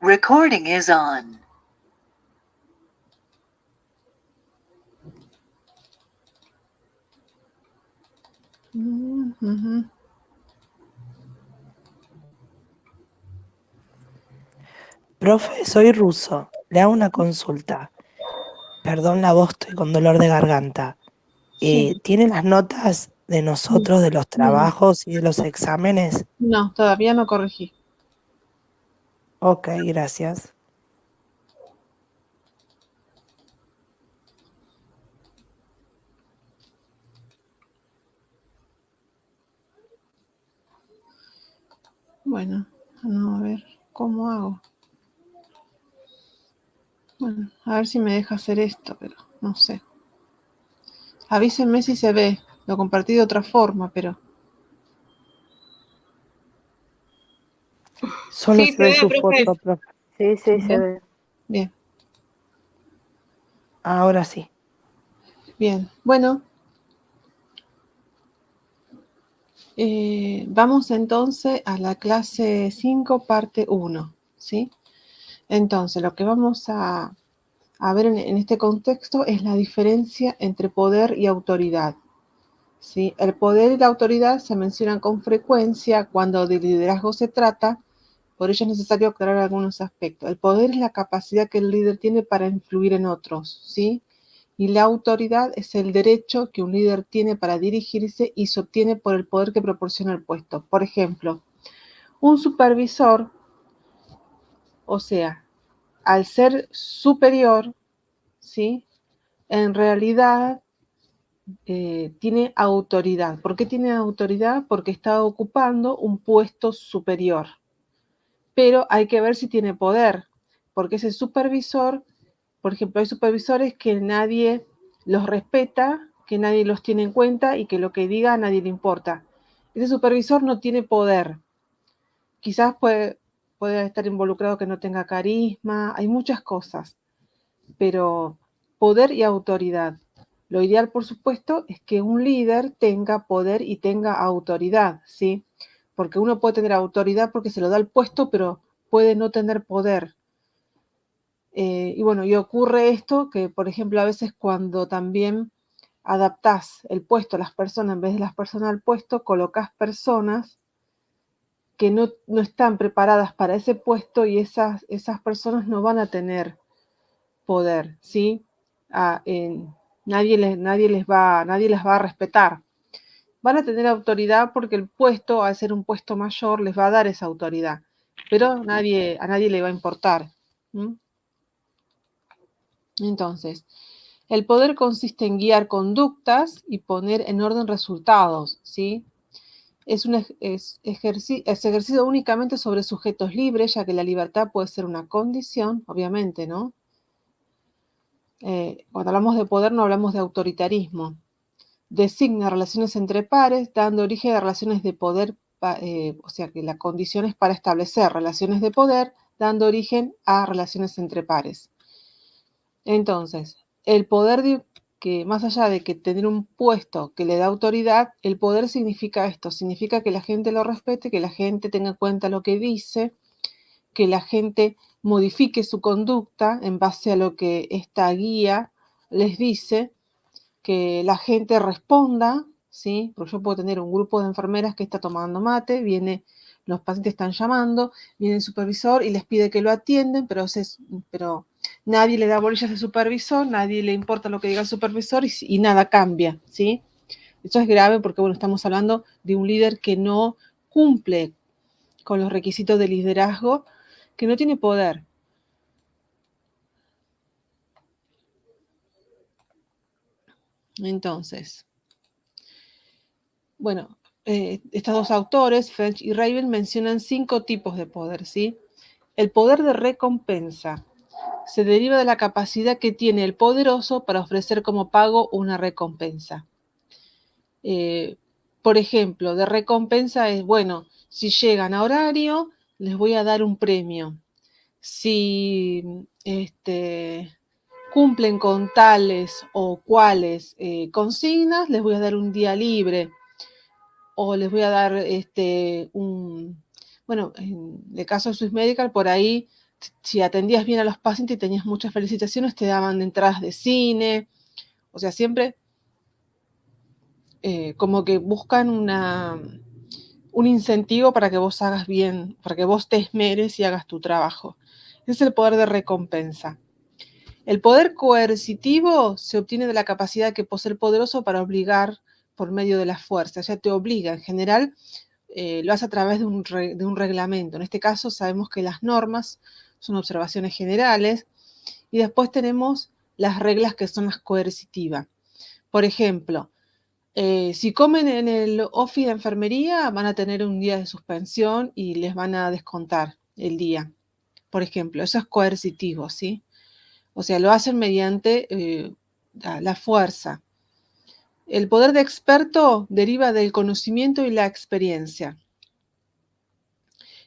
Recording is on. Profe, soy ruso. Le hago una consulta. Perdón la voz, estoy con dolor de garganta. Sí. ¿Tiene las notas de nosotros, de los No, trabajos y de los exámenes? no, todavía no corregí. Ok, gracias. Bueno, no, a ver, ¿cómo hago? Bueno, a ver si me deja hacer esto, pero no sé. Avísenme si se ve. Lo compartí de otra forma, pero... Solo Sí, se se ve ve, su profe. foto, profe. Sí, sí, se ¿Bien? ve. Bien, Ahora sí. bien. Bueno, vamos entonces a la clase 5, parte 1, ¿sí? Entonces, lo que vamos a ver en este contexto es la diferencia entre poder y autoridad, ¿sí? El poder y la autoridad se mencionan con frecuencia cuando de liderazgo se trata, por ello es necesario aclarar algunos aspectos. El poder es la capacidad que el líder tiene para influir en otros, ¿sí? Y la autoridad es el derecho que un líder tiene para dirigirse y se obtiene por el poder que proporciona el puesto. Por ejemplo, un supervisor, o sea, al ser superior, ¿sí? En realidad tiene autoridad. ¿Por qué tiene autoridad? Porque está ocupando un puesto superior. Pero hay que ver si tiene poder, porque ese supervisor, por ejemplo, hay supervisores que nadie los respeta, que nadie los tiene en cuenta y que lo que diga a nadie le importa. Ese supervisor no tiene poder. Quizás puede estar involucrado que no tenga carisma, hay muchas cosas, pero poder y autoridad. Lo ideal, por supuesto, es que un líder tenga poder y tenga autoridad, ¿sí? Porque uno puede tener autoridad porque se lo da el puesto, pero puede no tener poder. Y bueno, y ocurre esto que, por ejemplo, a veces cuando también adaptás el puesto a las personas, en vez de las personas al puesto, colocas personas que no están preparadas para ese puesto y esas personas no van a tener poder, ¿sí? Nadie les va a respetar. Van a tener autoridad porque el puesto, al ser un puesto mayor, les va a dar esa autoridad, pero a nadie le va a importar. Entonces, el poder consiste en guiar conductas y poner en orden resultados, ¿sí? Es ejercido únicamente sobre sujetos libres, ya que la libertad puede ser una condición, obviamente, ¿no? Cuando hablamos de poder no hablamos de autoritarismo. Designa relaciones entre pares, dando origen a relaciones de poder, o sea que la condición es para establecer relaciones de poder, dando origen a relaciones entre pares. Entonces, el poder que más allá de que tener un puesto que le da autoridad, el poder significa esto, significa que la gente lo respete, que la gente tenga en cuenta lo que dice, que la gente modifique su conducta en base a lo que esta guía les dice, que la gente responda, ¿sí? Porque yo puedo tener un grupo de enfermeras que está tomando mate, los pacientes están llamando, viene el supervisor y les pide que lo atienden, pero nadie le da bolillas al supervisor, nadie le importa lo que diga el supervisor y nada cambia, ¿sí? Eso es grave porque, bueno, estamos hablando de un líder que no cumple con los requisitos de liderazgo, que no tiene poder. Entonces, bueno, estos dos autores, French y Raven, mencionan 5 tipos de poder, ¿sí? El poder de recompensa se deriva de la capacidad que tiene el poderoso para ofrecer como pago una recompensa. Por ejemplo, de recompensa es, bueno, si llegan a horario, les voy a dar un premio. Si cumplen con tales o cuales consignas, les voy a dar un día libre. O les voy a dar bueno, en el caso de Swiss Medical, por ahí si atendías bien a los pacientes y tenías muchas felicitaciones, te daban entradas de cine. O sea, siempre como que buscan un incentivo para que vos hagas bien, para que vos te esmeres y hagas tu trabajo. Ese es el poder de recompensa. El poder coercitivo se obtiene de la capacidad que posee el poderoso para obligar por medio de la fuerza. O sea, te obliga. En general, lo hace a través de un reglamento. En este caso, sabemos que las normas son observaciones generales y después tenemos las reglas que son las coercitivas. Por ejemplo, si comen en el office de enfermería, van a tener un día de suspensión y les van a descontar el día. Por ejemplo, eso es coercitivo, ¿sí? O sea, lo hacen mediante la fuerza. El poder de experto deriva del conocimiento y la experiencia.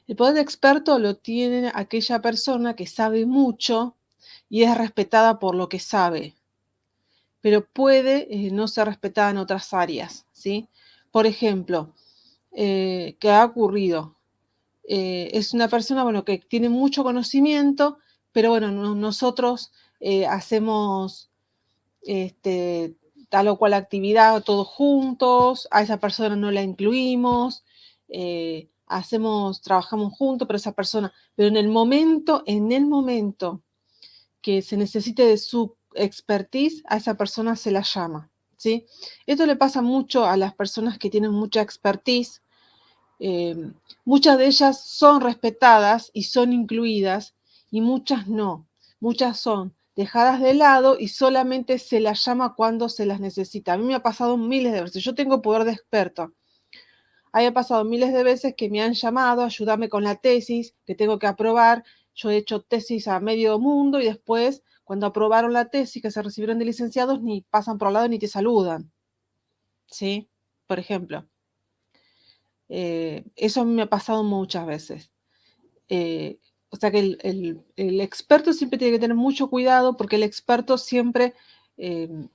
El poder de experto lo tiene aquella persona que sabe mucho y es respetada por lo que sabe, pero puede no ser respetada en otras áreas, ¿sí? Por ejemplo, ¿qué ha ocurrido? Es una persona, bueno, que tiene mucho conocimiento, pero bueno, nosotros hacemos tal o cual actividad todos juntos, a esa persona no la incluimos, trabajamos juntos, pero en el momento que se necesite de su expertise, a esa persona se la llama, ¿sí? Esto le pasa mucho a las personas que tienen mucha expertise. Muchas de ellas son respetadas y son incluidas y muchas no. Muchas son dejadas de lado y solamente se las llama cuando se las necesita. A mí me ha pasado miles de veces. Yo tengo poder de experto. Haya pasado miles de veces que me han llamado, ayúdame con la tesis que tengo que aprobar. Yo he hecho tesis a medio mundo y después, cuando aprobaron la tesis, que se recibieron de licenciados, ni pasan por al lado ni te saludan. ¿Sí? Por ejemplo. Eso a mí me ha pasado muchas veces. O sea que el experto siempre tiene que tener mucho cuidado porque el experto siempre, o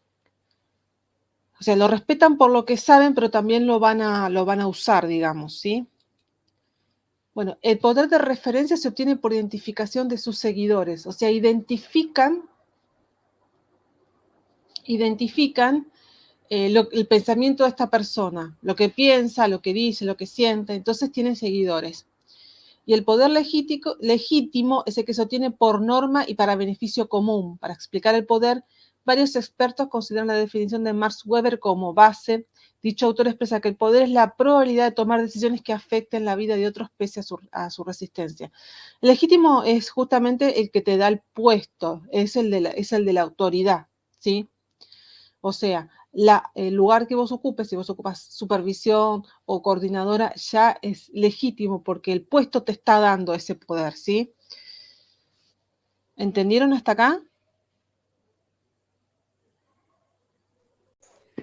sea, lo respetan por lo que saben, pero también lo van a usar, digamos, ¿sí? Bueno, el poder de referencia se obtiene por identificación de sus seguidores, o sea, identifican el pensamiento de esta persona, lo que piensa, lo que dice, lo que siente, entonces tienen seguidores. Y el poder legítimo es el que se obtiene por norma y para beneficio común. Para explicar el poder, varios expertos consideran la definición de Max Weber como base. Dicho autor expresa que el poder es la probabilidad de tomar decisiones que afecten la vida de otros pese a su resistencia. El legítimo es justamente el que te da el puesto, es el de la autoridad, ¿sí? O sea, el lugar que vos ocupes, si vos ocupas supervisión o coordinadora, ya es legítimo porque el puesto te está dando ese poder, ¿sí? ¿Entendieron hasta acá?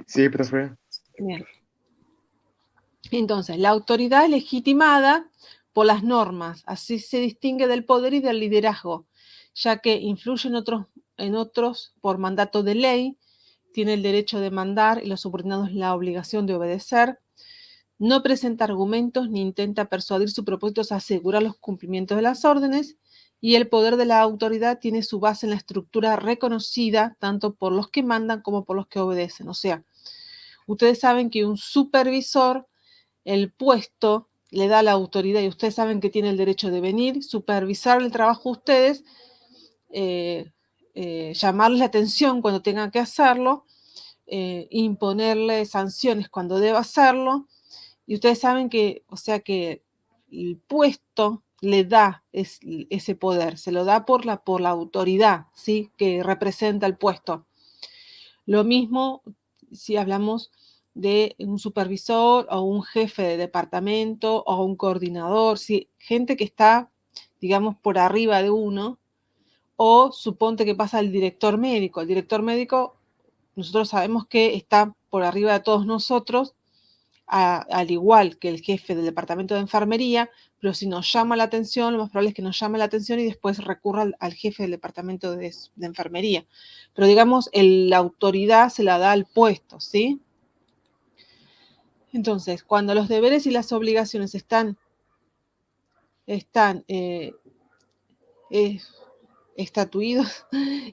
Sí, profe. Bien. Entonces, la autoridad es legitimada por las normas, así se distingue del poder y del liderazgo, ya que influye en otros por mandato de ley, tiene el derecho de mandar y los subordinados la obligación de obedecer. No presenta argumentos ni intenta persuadir. Su propósito es asegurar los cumplimientos de las órdenes y el poder de la autoridad tiene su base en la estructura reconocida tanto por los que mandan como por los que obedecen. O sea, ustedes saben que un supervisor, el puesto le da la autoridad y ustedes saben que tiene el derecho de venir, supervisar el trabajo de ustedes, llamarles la atención cuando tengan que hacerlo, imponerle sanciones cuando deba hacerlo. Y ustedes saben que, o sea que el puesto le da ese poder, se lo da por la autoridad, ¿sí? Que representa el puesto. Lo mismo si hablamos de un supervisor o un jefe de departamento o un coordinador, ¿sí? Gente que está, digamos, por arriba de uno, o suponte que pasa el director médico. El director médico, nosotros sabemos que está por arriba de todos nosotros, al igual que el jefe del departamento de enfermería, pero si nos llama la atención, lo más probable es que nos llame la atención y después recurra al jefe del departamento de enfermería. Pero digamos, la autoridad se la da al puesto, ¿sí? Entonces, cuando los deberes y las obligaciones están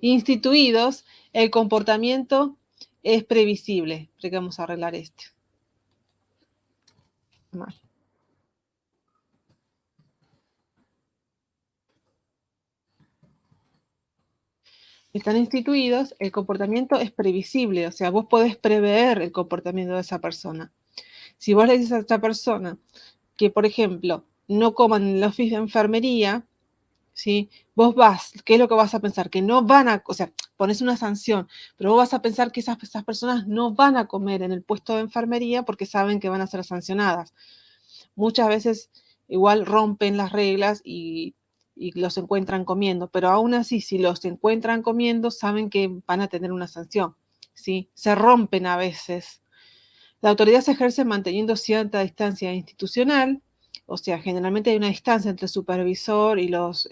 instituidos, el comportamiento es previsible. Pero que vamos a arreglar este. Mal. Están instituidos, el comportamiento es previsible, o sea, vos podés prever el comportamiento de esa persona. Si vos le dices a esta persona que, por ejemplo, no coman en el office de enfermería, ¿sí? Vos vas, ¿qué es lo que vas a pensar? Que no van a, o sea, pones una sanción, pero vos vas a pensar que esas personas no van a comer en el puesto de enfermería porque saben que van a ser sancionadas. Muchas veces igual rompen las reglas y los encuentran comiendo, pero aún así, si los encuentran comiendo, saben que van a tener una sanción, ¿sí? Se rompen a veces. La autoridad se ejerce manteniendo cierta distancia institucional, o sea, generalmente hay una distancia entre el supervisor y los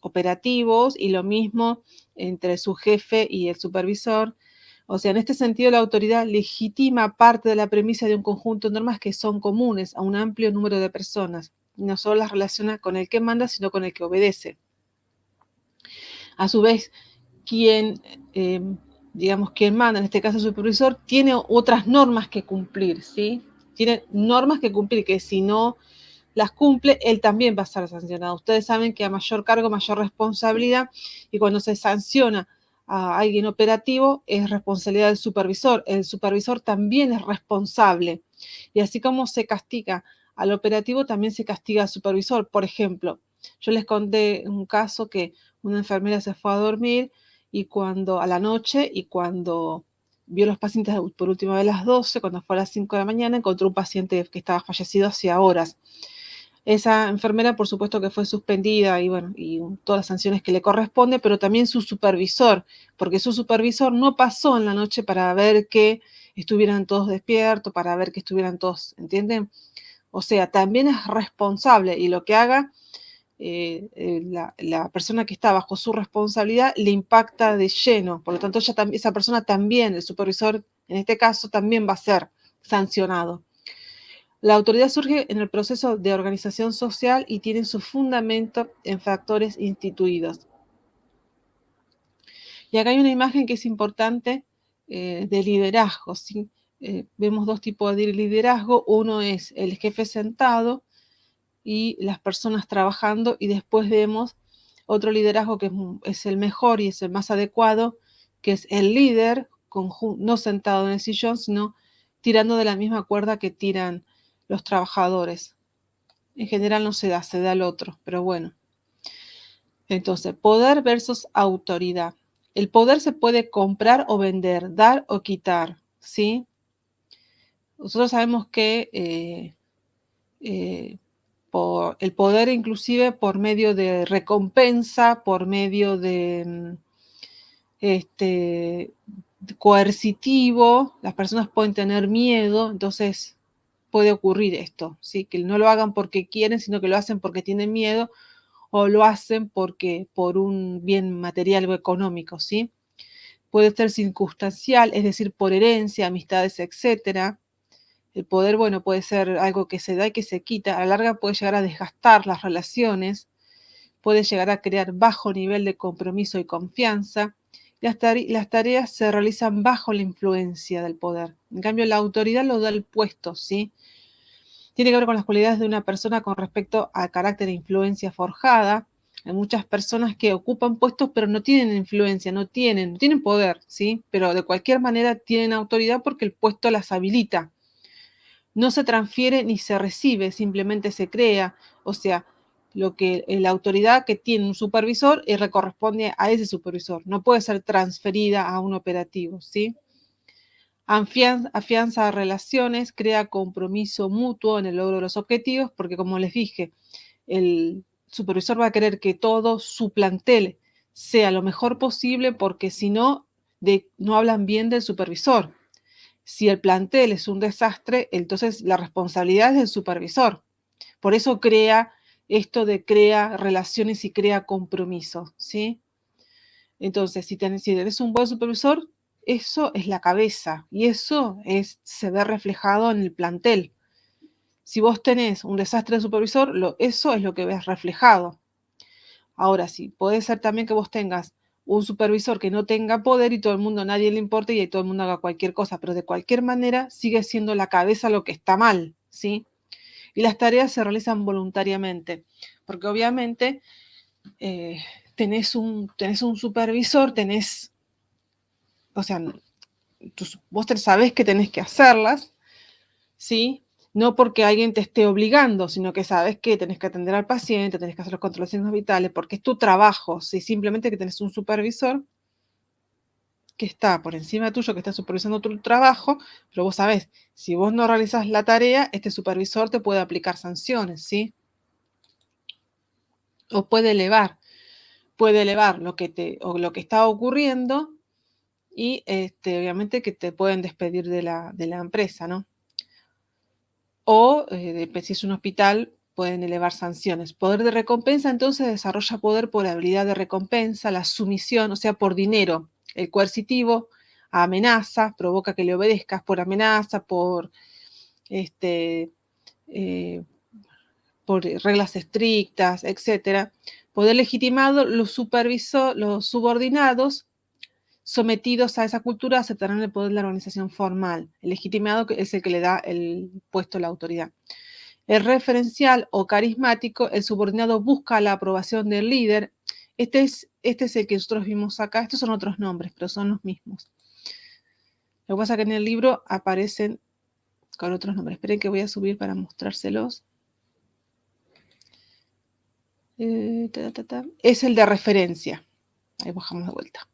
operativos, y lo mismo entre su jefe y el supervisor. O sea, en este sentido, la autoridad legitima parte de la premisa de un conjunto de normas que son comunes a un amplio número de personas. No solo las relaciona con el que manda, sino con el que obedece. A su vez, quien manda, en este caso el supervisor, tiene otras normas que cumplir, ¿sí? Tiene normas que cumplir que si no las cumple, él también va a ser sancionado. Ustedes saben que a mayor cargo, mayor responsabilidad, y cuando se sanciona a alguien operativo, es responsabilidad del supervisor. El supervisor también es responsable. Y así como se castiga al operativo, también se castiga al supervisor. Por ejemplo, yo les conté un caso que una enfermera se fue a dormir y a la noche, y cuando vio a los pacientes por última vez a las 12, cuando fue a las 5 de la mañana, encontró un paciente que estaba fallecido hacía horas. Esa enfermera, por supuesto, que fue suspendida y todas las sanciones que le corresponde, pero también su supervisor, porque su supervisor no pasó en la noche para ver que estuvieran todos despiertos, para ver que estuvieran todos, ¿entienden? O sea, también es responsable, y lo que haga la persona que está bajo su responsabilidad le impacta de lleno. Por lo tanto, esa persona también, el supervisor en este caso, también va a ser sancionado. La autoridad surge en el proceso de organización social y tiene su fundamento en factores instituidos. Y acá hay una imagen que es importante de liderazgo, ¿sí? Vemos dos tipos de liderazgo. Uno es el jefe sentado y las personas trabajando, y después vemos otro liderazgo que es el mejor y es el más adecuado, que es el líder, no sentado en el sillón, sino tirando de la misma cuerda que tiran los trabajadores. En general no se da el otro, pero bueno. Entonces, poder versus autoridad. El poder se puede comprar o vender, dar o quitar, ¿sí? Nosotros sabemos que por el poder, inclusive por medio de recompensa, por medio de coercitivo, las personas pueden tener miedo, entonces puede ocurrir esto, ¿sí? Que no lo hagan porque quieren, sino que lo hacen porque tienen miedo, o lo hacen por un bien material o económico, ¿sí? Puede ser circunstancial, es decir, por herencia, amistades, etcétera. El poder, bueno, puede ser algo que se da y que se quita. A la larga puede llegar a desgastar las relaciones, puede llegar a crear bajo nivel de compromiso y confianza. Las tareas se realizan bajo la influencia del poder. En cambio, la autoridad lo da el puesto, ¿sí? Tiene que ver con las cualidades de una persona con respecto al carácter e influencia forjada. Hay muchas personas que ocupan puestos pero no tienen influencia, no tienen poder, ¿sí? Pero de cualquier manera tienen autoridad porque el puesto las habilita. No se transfiere ni se recibe, simplemente se crea. O sea, la autoridad que tiene un supervisor le corresponde a ese supervisor. No puede ser transferida a un operativo, ¿sí? Afianza relaciones, crea compromiso mutuo en el logro de los objetivos, porque como les dije, el supervisor va a querer que todo su plantel sea lo mejor posible, porque si no, no hablan bien del supervisor. Si el plantel es un desastre, entonces la responsabilidad es del supervisor. Por eso crea relaciones y crea compromiso, ¿sí? Entonces, si tenés un buen supervisor, eso es la cabeza, y eso se ve reflejado en el plantel. Si vos tenés un desastre de supervisor, eso es lo que ves reflejado. Ahora sí, puede ser también que vos tengas un supervisor que no tenga poder y todo el mundo, nadie le importe y todo el mundo haga cualquier cosa, pero de cualquier manera sigue siendo la cabeza lo que está mal, ¿sí? Y las tareas se realizan voluntariamente, porque obviamente tenés un supervisor, o sea, vos sabés que tenés que hacerlas, ¿sí? No porque alguien te esté obligando, sino que sabes que tenés que atender al paciente, tenés que hacer los controles de signos vitales, porque es tu trabajo, ¿sí? Simplemente que tenés un supervisor que está por encima tuyo, que está supervisando tu trabajo, pero vos sabés, si vos no realizás la tarea, este supervisor te puede aplicar sanciones, ¿sí? O puede elevar lo que está ocurriendo y obviamente que te pueden despedir de la empresa, ¿no? O si es un hospital, pueden elevar sanciones. Poder de recompensa, entonces, desarrolla poder por habilidad de recompensa, la sumisión, o sea, por dinero. El coercitivo, amenaza, provoca que le obedezcas por amenaza, por reglas estrictas, etc. Poder legitimado, los subordinados sometidos a esa cultura aceptarán el poder de la organización formal. El legitimado es el que le da el puesto a la autoridad. El referencial o carismático, el subordinado busca la aprobación del líder. Este es el que nosotros vimos acá. Estos son otros nombres, pero son los mismos. Lo que pasa es que en el libro aparecen con otros nombres. Esperen que voy a subir para mostrárselos. Es el de referencia. Ahí bajamos de vuelta.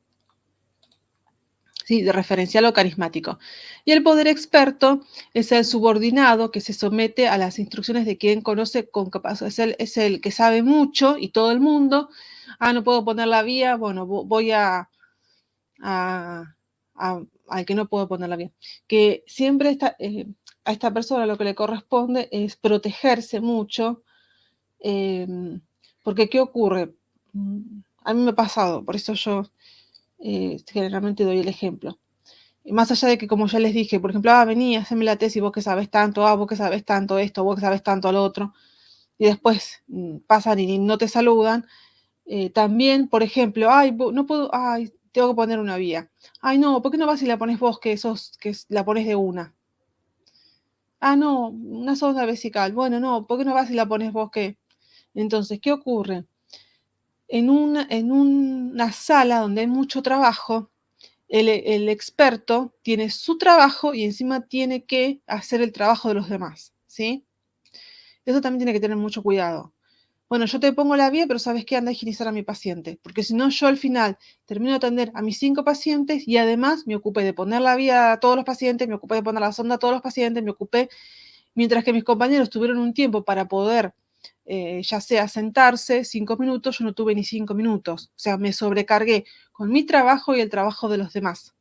Sí, de referencial o carismático. Y el poder experto es el subordinado que se somete a las instrucciones de quien conoce con capacidad. Es el que sabe mucho y todo el mundo. No puedo poner la vía, bueno, voy al que no puedo poner la vía. Que siempre a esta persona lo que le corresponde es protegerse mucho. Porque, ¿qué ocurre? A mí me ha pasado, por eso yo generalmente doy el ejemplo. Más allá de que, como ya les dije, por ejemplo, vení, haceme la tesis, vos que sabés tanto, vos que sabés tanto esto, vos que sabés tanto lo otro, y después pasan y no te saludan. También, por ejemplo, no puedo, tengo que poner una vía. No, ¿por qué no vas y la pones vos que la pones de una? No, una sonda vesical. Bueno, no, ¿por qué no vas y la pones vos que? Entonces, ¿qué ocurre? En una sala donde hay mucho trabajo, el experto tiene su trabajo y encima tiene que hacer el trabajo de los demás, ¿sí? Eso también tiene que tener mucho cuidado. Bueno, yo te pongo la vía, pero ¿sabes qué? Anda a higienizar a mi paciente, porque si no, yo al final termino de atender a mis 5 pacientes y además me ocupé de poner la vía a todos los pacientes, me ocupé de poner la sonda a todos los pacientes, mientras que mis compañeros tuvieron un tiempo para poder ya sea sentarse 5 minutos, yo no tuve ni 5 minutos. O sea, me sobrecargué con mi trabajo y el trabajo de los demás.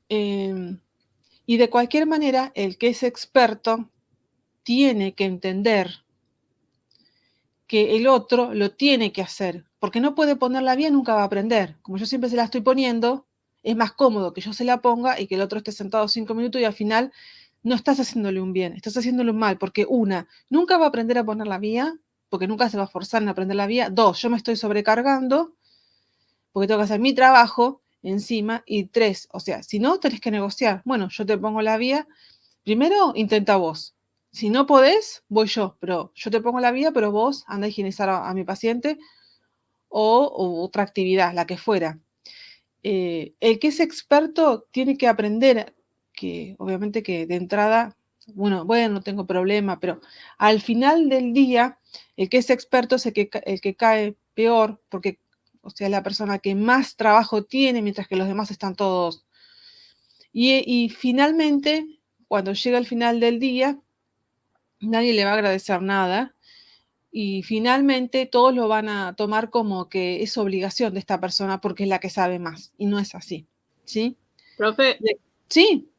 Y de cualquier manera, el que es experto tiene que entender que el otro lo tiene que hacer, porque no puede ponerla bien, nunca va a aprender. Como yo siempre se la estoy poniendo, es más cómodo que yo se la ponga y que el otro esté sentado 5 minutos y al final no estás haciéndole un bien, estás haciéndole un mal, porque nunca va a aprender a poner la vía, porque nunca se va a forzar en aprender la vía. 2, yo me estoy sobrecargando, porque tengo que hacer mi trabajo encima. Y 3, o sea, si no, tenés que negociar. Bueno, yo te pongo la vía, primero intenta vos. Si no podés, voy yo, pero yo te pongo la vía, pero vos anda a higienizar a mi paciente o otra actividad, la que fuera. El que es experto tiene que aprender que, obviamente que de entrada, bueno, no tengo problema, pero al final del día, el que es experto es el que cae peor, porque, o sea, es la persona que más trabajo tiene, mientras que los demás están todos. Y finalmente, cuando llega el final del día, nadie le va a agradecer nada. Y finalmente todos lo van a tomar como que es obligación de esta persona porque es la que sabe más. Y no es así. ¿Sí? Profe. Sí.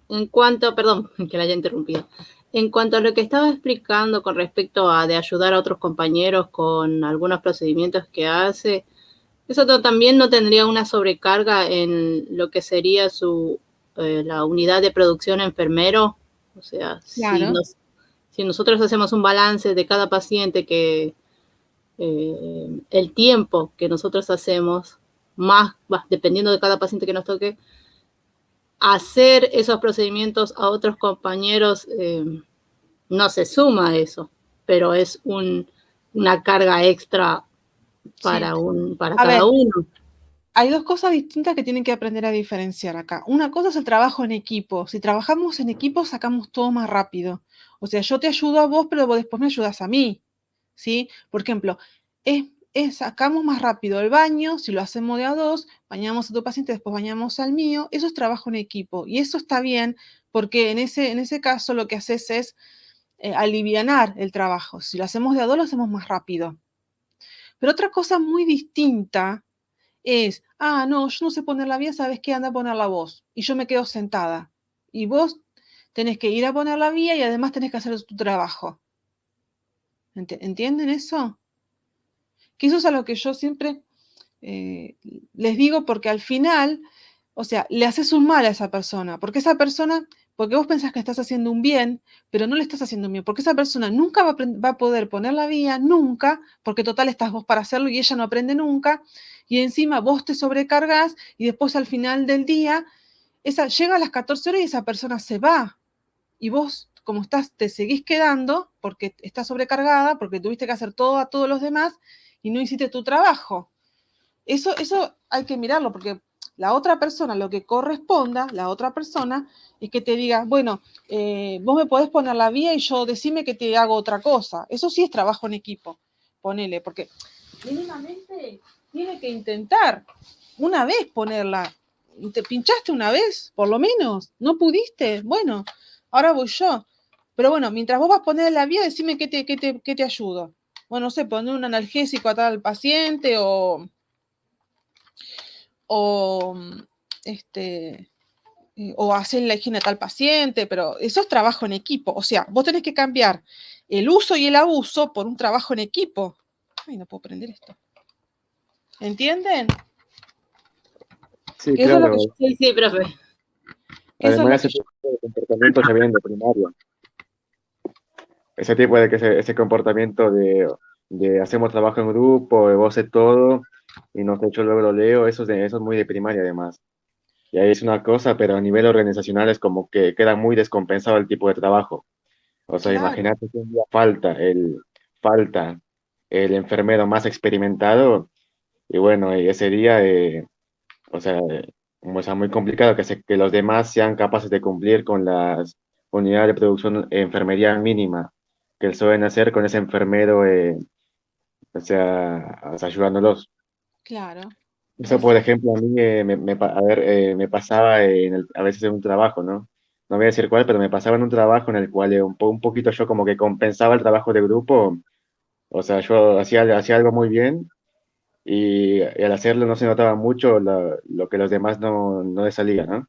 En cuanto, perdón que la haya interrumpido. En cuanto a lo que estaba explicando con respecto a de ayudar a otros compañeros con algunos procedimientos que hace, ¿eso también no tendría una sobrecarga en lo que sería la unidad de producción enfermero? O sea, claro. Si nosotros hacemos un balance de cada paciente, que el tiempo que nosotros hacemos, más dependiendo de cada paciente que nos toque, hacer esos procedimientos a otros compañeros no se suma a eso, pero es una carga extra para, para cada uno. Hay dos cosas distintas que tienen que aprender a diferenciar acá. Una cosa es el trabajo en equipo. Si trabajamos en equipo, sacamos todo más rápido. O sea, yo te ayudo a vos, pero vos después me ayudas a mí, ¿sí? Por ejemplo, sacamos más rápido el baño, si lo hacemos de a dos, bañamos a tu paciente, después bañamos al mío. Eso es trabajo en equipo. Y eso está bien, porque en ese caso lo que haces es alivianar el trabajo. Si lo hacemos de a dos, lo hacemos más rápido. Pero otra cosa muy distinta es, no, yo no sé poner la vía, ¿sabes qué? Anda a poner la voz. Y yo me quedo sentada. Y vos tenés que ir a poner la vía y además tenés que hacer tu trabajo. ¿Entienden eso? Que eso es a lo que yo siempre les digo, porque al final, o sea, le haces un mal a esa persona, porque vos pensás que estás haciendo un bien, pero no le estás haciendo un bien, porque esa persona nunca va a poder poner la vía, nunca, porque total estás vos para hacerlo y ella no aprende nunca, y encima vos te sobrecargas y después al final del día, llega a las 14 horas y esa persona se va, y vos, como te seguís quedando, porque estás sobrecargada, porque tuviste que hacer todo a todos los demás, y no hiciste tu trabajo. Eso hay que mirarlo, porque la otra persona, lo que corresponda, la otra persona, es que te diga, bueno, vos me podés poner la vía y yo decime que te hago otra cosa. Eso sí es trabajo en equipo, ponele, porque mínimamente tiene que intentar una vez ponerla. ¿Te pinchaste una vez, por lo menos? ¿No pudiste? Bueno, ahora voy yo. Pero bueno, mientras vos vas a poner la vía, decime qué te ayudo. Bueno, no sé, poner un analgésico a tal paciente o hacer la higiene a tal paciente, pero eso es trabajo en equipo. O sea, vos tenés que cambiar el uso y el abuso por un trabajo en equipo. Ay, no puedo prender esto. ¿Entienden? Sí, Que eso es lo claro. que Sí, profe. Además, ese tipo de comportamientos ya vienen de primario. Ese tipo de ese comportamiento de hacemos trabajo en grupo, vos sé todo, y no sé, yo luego lo leo, eso es muy de primaria además. Y ahí es una cosa, pero a nivel organizacional es como que queda muy descompensado el tipo de trabajo. O sea, Claro. imagínate que un día falta el enfermero más experimentado, y bueno, y ese día, o sea, muy complicado que los demás sean capaces de cumplir con las unidades de producción enfermería mínima que suelen hacer con ese enfermero, o sea, ayudándolos. Claro. Eso, por Exacto. ejemplo, a mí me pasaba a veces en un trabajo, ¿no? No voy a decir cuál, pero me pasaba en un trabajo en el cual un poquito yo como que compensaba el trabajo de grupo. O sea, yo hacía algo muy bien y al hacerlo no se notaba mucho lo que los demás no les salía, ¿no?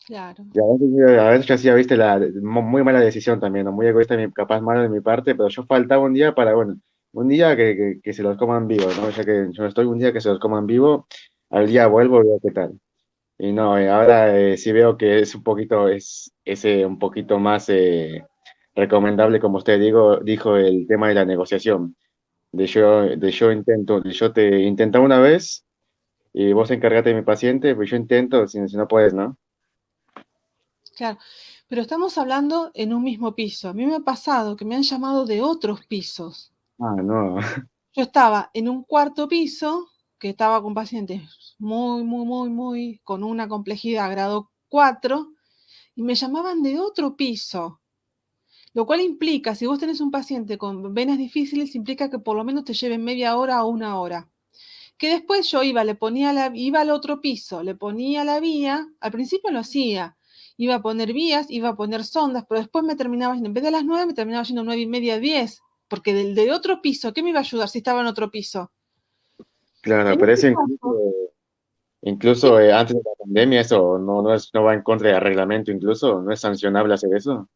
Claro. Y a veces yo hacía, viste, muy mala decisión también, ¿no? Muy egoísta, capaz mala de mi parte, pero yo faltaba un día bueno, un día que se los coman vivo, ¿no? Ya que yo no estoy un día que se los coman vivo, al día vuelvo y veo qué tal. Y no, ahora sí veo que es un poquito más recomendable, como usted dijo, el tema de la negociación. De yo te intenta una vez y vos encargate de mi paciente, pues yo intento, si no puedes, ¿no? Claro. Pero estamos hablando en un mismo piso. A mí me ha pasado que me han llamado de otros pisos. Ah, no. Yo estaba en un cuarto piso que estaba con pacientes muy, con una complejidad grado 4 y me llamaban de otro piso, lo cual implica, si vos tenés un paciente con venas difíciles, implica que por lo menos te lleven media hora o una hora. Que después yo iba al otro piso, le ponía la vía, al principio lo hacía, iba a poner vías, iba a poner sondas, pero después me terminaba yendo, en vez de las 9, me terminaba yendo 9:30, 10, porque del otro piso, ¿qué me iba a ayudar si estaba en otro piso? Claro, En pero este eso caso, incluso antes de la pandemia, eso no va en contra del reglamento, incluso no es sancionable hacer eso.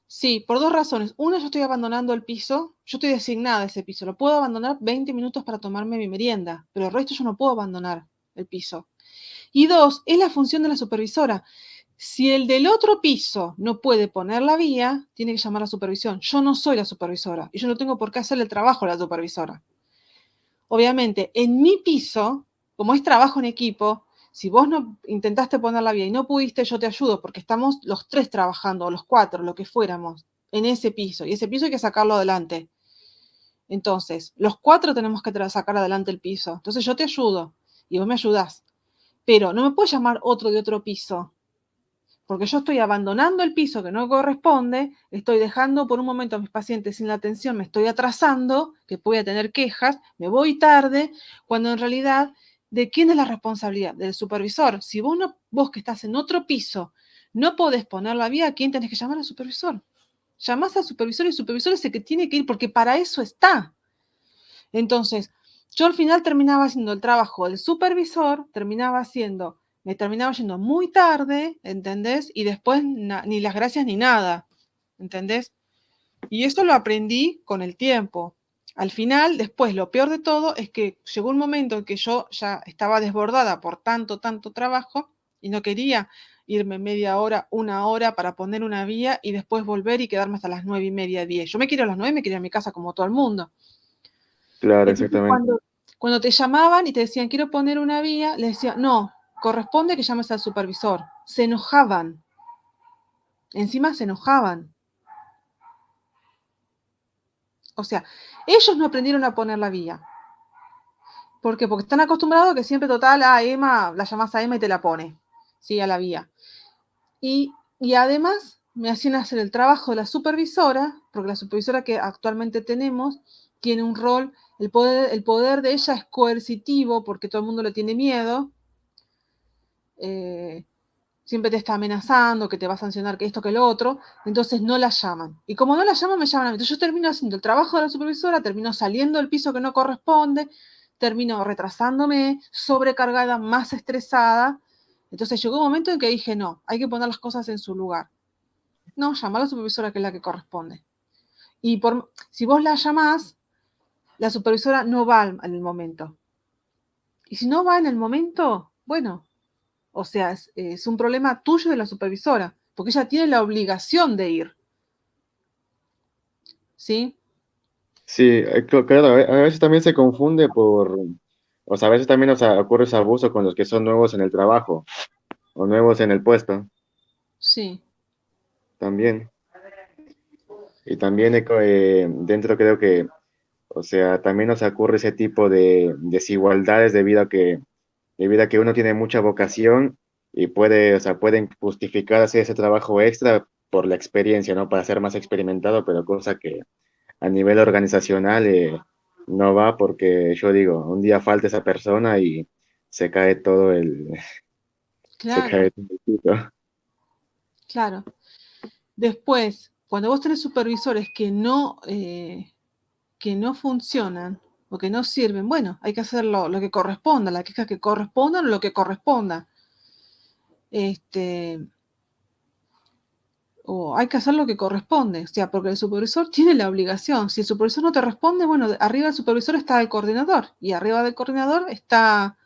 sí, por dos razones. Una, yo estoy abandonando el piso, yo estoy designada a ese piso, lo puedo abandonar 20 minutos para tomarme mi merienda, pero el resto yo no puedo abandonar el piso. Y dos, es la función de la supervisora. Si el del otro piso no puede poner la vía, tiene que llamar a la supervisión. Yo no soy la supervisora y yo no tengo por qué hacerle el trabajo a la supervisora. Obviamente, en mi piso, como es trabajo en equipo, si vos no intentaste poner la vía y no pudiste, yo te ayudo, porque estamos los 3 trabajando, o los 4, lo que fuéramos, en ese piso. Y ese piso hay que sacarlo adelante. Entonces, los 4 tenemos que sacar adelante el piso. Entonces yo te ayudo y vos me ayudás. Pero no me puedes llamar otro de otro piso, porque yo estoy abandonando el piso que no corresponde, estoy dejando por un momento a mis pacientes sin la atención, me estoy atrasando, que voy a tener quejas, me voy tarde, cuando en realidad, ¿de quién es la responsabilidad? Del supervisor. Si vos que estás en otro piso no podés poner la vía, ¿a quién tenés que llamar? Al supervisor. Llamás al supervisor y el supervisor es el que tiene que ir, porque para eso está. Entonces, yo al final terminaba haciendo el trabajo del supervisor, me terminaba yendo muy tarde, ¿entendés? Y después ni las gracias ni nada, ¿entendés? Y eso lo aprendí con el tiempo. Al final, después, lo peor de todo es que llegó un momento en que yo ya estaba desbordada por tanto trabajo y no quería irme media hora, 1 hora para poner una vía y después volver y quedarme hasta las 9:30, 10. Yo me quiero a las 9, me quería a mi casa como todo el mundo. Claro, Entonces, exactamente. cuando te llamaban y te decían, quiero poner una vía, les decía, no, corresponde que llames al supervisor. Se enojaban. Encima se enojaban. O sea, ellos no aprendieron a poner la vía. ¿Por qué? Porque están acostumbrados a que siempre total, a Emma, la llamás a Emma y te la pone, ¿sí? A la vía. Y además me hacían hacer el trabajo de la supervisora, porque la supervisora que actualmente tenemos tiene un rol, el poder de ella es coercitivo, porque todo el mundo le tiene miedo. Siempre te está amenazando, que te va a sancionar, que esto, que lo otro, entonces no la llaman. Y como no la llaman, me llaman a mí. Entonces yo termino haciendo el trabajo de la supervisora, termino saliendo del piso que no corresponde, termino retrasándome, sobrecargada, más estresada. Entonces llegó un momento en que dije, no, hay que poner las cosas en su lugar. No, llama a la supervisora, que es la que corresponde. Y si vos la llamás, la supervisora no va en el momento. Y si no va en el momento, bueno, o sea, es un problema tuyo de la supervisora, porque ella tiene la obligación de ir. ¿Sí? Sí, claro, a veces también se confunde o sea, a veces también ocurre ese abuso con los que son nuevos en el trabajo o nuevos en el puesto, Sí. también. Y también dentro creo que, o sea, también nos ocurre ese tipo de desigualdades debido a que uno tiene mucha vocación y o sea, pueden justificar hacer ese trabajo extra por la experiencia, ¿no? Para ser más experimentado, pero cosa que a nivel organizacional no va porque yo digo, un día falta esa persona y se cae todo se Claro, cae todo el piso. claro. Después, cuando vos tenés supervisores que no funcionan o que no sirven, bueno, hay que hacer lo que corresponda, la queja que corresponda o lo que corresponda. O hay que hacer lo que corresponde, o sea, porque el supervisor tiene la obligación. Si el supervisor no te responde, bueno, arriba del supervisor está el coordinador y arriba del coordinador está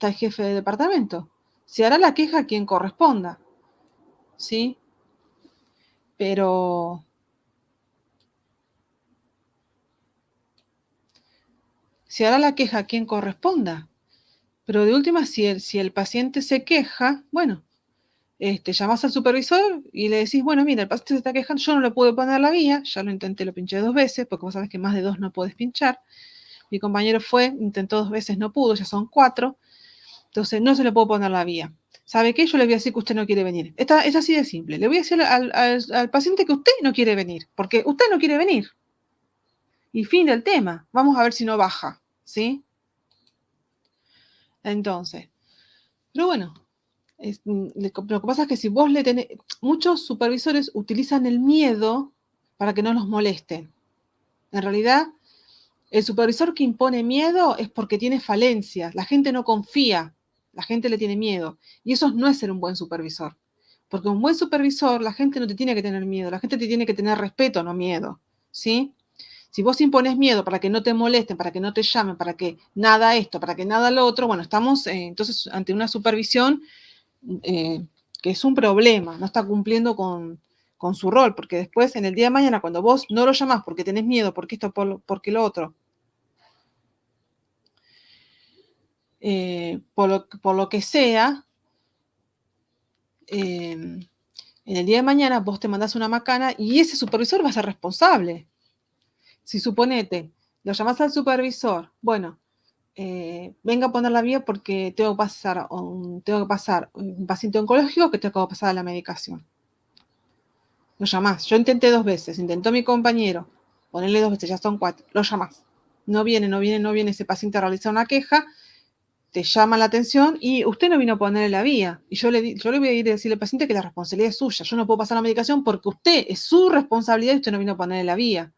el jefe de departamento. Se hará la queja a quien corresponda, ¿sí? Pero se hará la queja a quien corresponda. Pero de última, si el paciente se queja, bueno, llamás al supervisor y le decís, bueno, mira, el paciente se está quejando, yo no le puedo poner la vía, ya lo intenté, lo pinché 2 veces, porque vos sabés que más de 2 no puedes pinchar. Mi compañero intentó 2 veces, no pudo, ya son 4. Entonces, no se le puedo poner la vía. ¿Sabe qué? Yo le voy a decir que usted no quiere venir. Es así de simple. Le voy a decir al paciente que usted no quiere venir, porque usted no quiere venir. Y fin del tema. Vamos a ver si no baja, ¿sí? Entonces, pero bueno, lo que pasa es que si vos muchos supervisores utilizan el miedo para que no los molesten. En realidad, el supervisor que impone miedo es porque tiene falencias. La gente no confía, la gente le tiene miedo. Y eso no es ser un buen supervisor. Porque un buen supervisor, la gente no te tiene que tener miedo, la gente te tiene que tener respeto, no miedo. ¿Sí? Si vos impones miedo para que no te molesten, para que no te llamen, para que nada esto, para que nada lo otro, bueno, estamos entonces ante una supervisión que que es un problema, no está cumpliendo con su rol, porque después en el día de mañana cuando vos no lo llamás porque tenés miedo, porque esto, porque lo otro, por lo que sea, en el día de mañana vos te mandás una macana y ese supervisor va a ser responsable. Si suponete, lo llamás al supervisor, bueno, venga a poner la vía porque tengo que pasar un paciente oncológico que tengo que pasar a la medicación. Lo llamás. Yo intenté 2 veces, intentó mi compañero, ponerle 2 veces, ya son 4, lo llamás. No viene ese paciente a realizar una queja, te llama la atención y usted no vino a ponerle la vía. Y yo le voy a ir a decirle al paciente que la responsabilidad es suya. Yo no puedo pasar la medicación porque usted es su responsabilidad y usted no vino a ponerle la vía.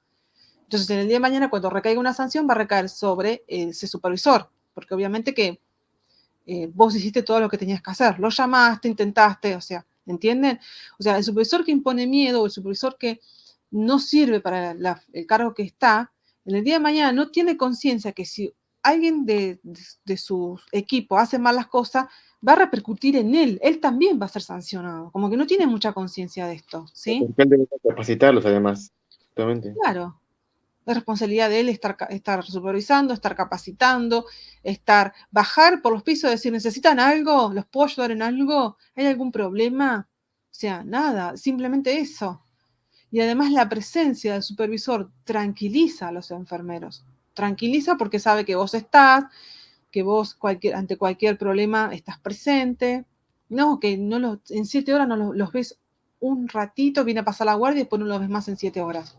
Entonces, en el día de mañana, cuando recaiga una sanción, va a recaer sobre ese supervisor, porque obviamente que vos hiciste todo lo que tenías que hacer. Lo llamaste, intentaste, o sea, ¿entienden? O sea, el supervisor que impone miedo o el supervisor que no sirve para el cargo que está, en el día de mañana no tiene conciencia que si alguien de su equipo hace mal las cosas, va a repercutir en él. Él también va a ser sancionado. Como que no tiene mucha conciencia de esto, ¿sí? Porque él debe capacitarlos, además. Exactamente. Claro. Es responsabilidad de él estar supervisando, estar capacitando, bajar por los pisos, decir, ¿necesitan algo? ¿Los puedo ayudar en algo? ¿Hay algún problema? O sea, nada, simplemente eso. Y además la presencia del supervisor tranquiliza a los enfermeros. Tranquiliza porque sabe que vos estás, que vos ante cualquier problema estás presente. No, que no en 7 horas no los ves un ratito, viene a pasar la guardia y después no los ves más en 7 horas.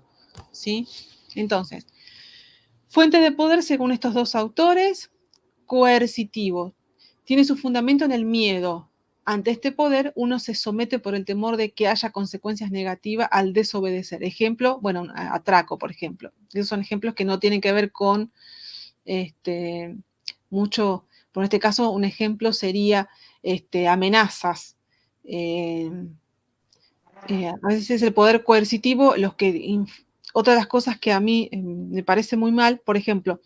¿Sí? Entonces, fuente de poder según estos 2 autores, coercitivo. Tiene su fundamento en el miedo. Ante este poder, uno se somete por el temor de que haya consecuencias negativas al desobedecer. Ejemplo, bueno, atraco, por ejemplo. Esos son ejemplos que no tienen que ver con mucho, por este caso, un ejemplo sería amenazas. A veces el poder coercitivo, otra de las cosas que a mí me parece muy mal, por ejemplo,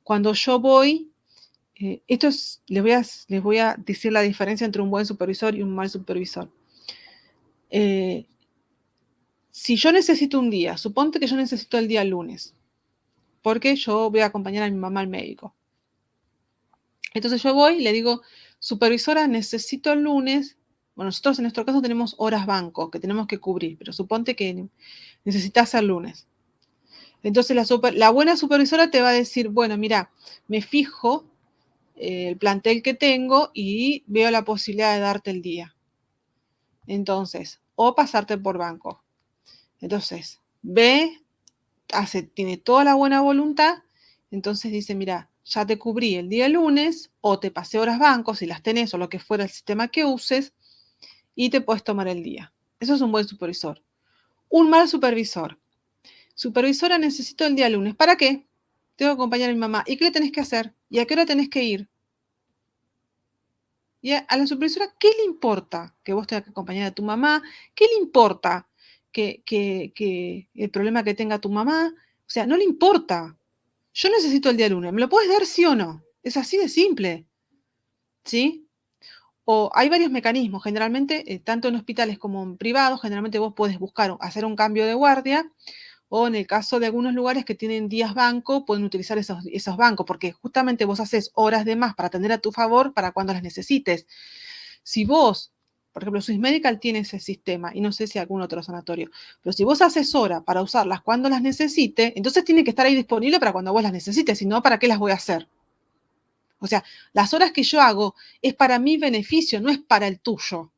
cuando yo voy, les voy a decir la diferencia entre un buen supervisor y un mal supervisor. Si yo necesito un día, suponte que yo necesito el día lunes, porque yo voy a acompañar a mi mamá al médico. Entonces yo voy y le digo, supervisora, necesito el lunes. Bueno, nosotros en nuestro caso tenemos horas banco que tenemos que cubrir, pero suponte que necesitas el lunes. Entonces la buena supervisora te va a decir, bueno, mira, me fijo el plantel que tengo y veo la posibilidad de darte el día. Entonces, o pasarte por banco. Entonces, tiene toda la buena voluntad, entonces dice, mira, ya te cubrí el día lunes, o te pasé horas banco, si las tenés, o lo que fuera el sistema que uses, y te puedes tomar el día. Eso es un buen supervisor. Un mal supervisor. Supervisora, necesito el día lunes. ¿Para qué? Tengo que acompañar a mi mamá. ¿Y qué le tenés que hacer? ¿Y a qué hora tenés que ir? Y a la supervisora, ¿qué le importa que vos tengas que acompañar a tu mamá? ¿Qué le importa que el problema que tenga tu mamá? O sea, no le importa. Yo necesito el día lunes. ¿Me lo puedes dar sí o no? Es así de simple. ¿Sí? O hay varios mecanismos. Generalmente, tanto en hospitales como en privados, generalmente vos podés hacer un cambio de guardia. O en el caso de algunos lugares que tienen días banco, pueden utilizar esos bancos, porque justamente vos haces horas de más para atender a tu favor para cuando las necesites. Si vos, por ejemplo, Swiss Medical tiene ese sistema, y no sé si algún otro sanatorio, pero si vos haces horas para usarlas cuando las necesite, entonces tiene que estar ahí disponible para cuando vos las necesites, si no, ¿para qué las voy a hacer? O sea, las horas que yo hago es para mi beneficio, no es para el tuyo.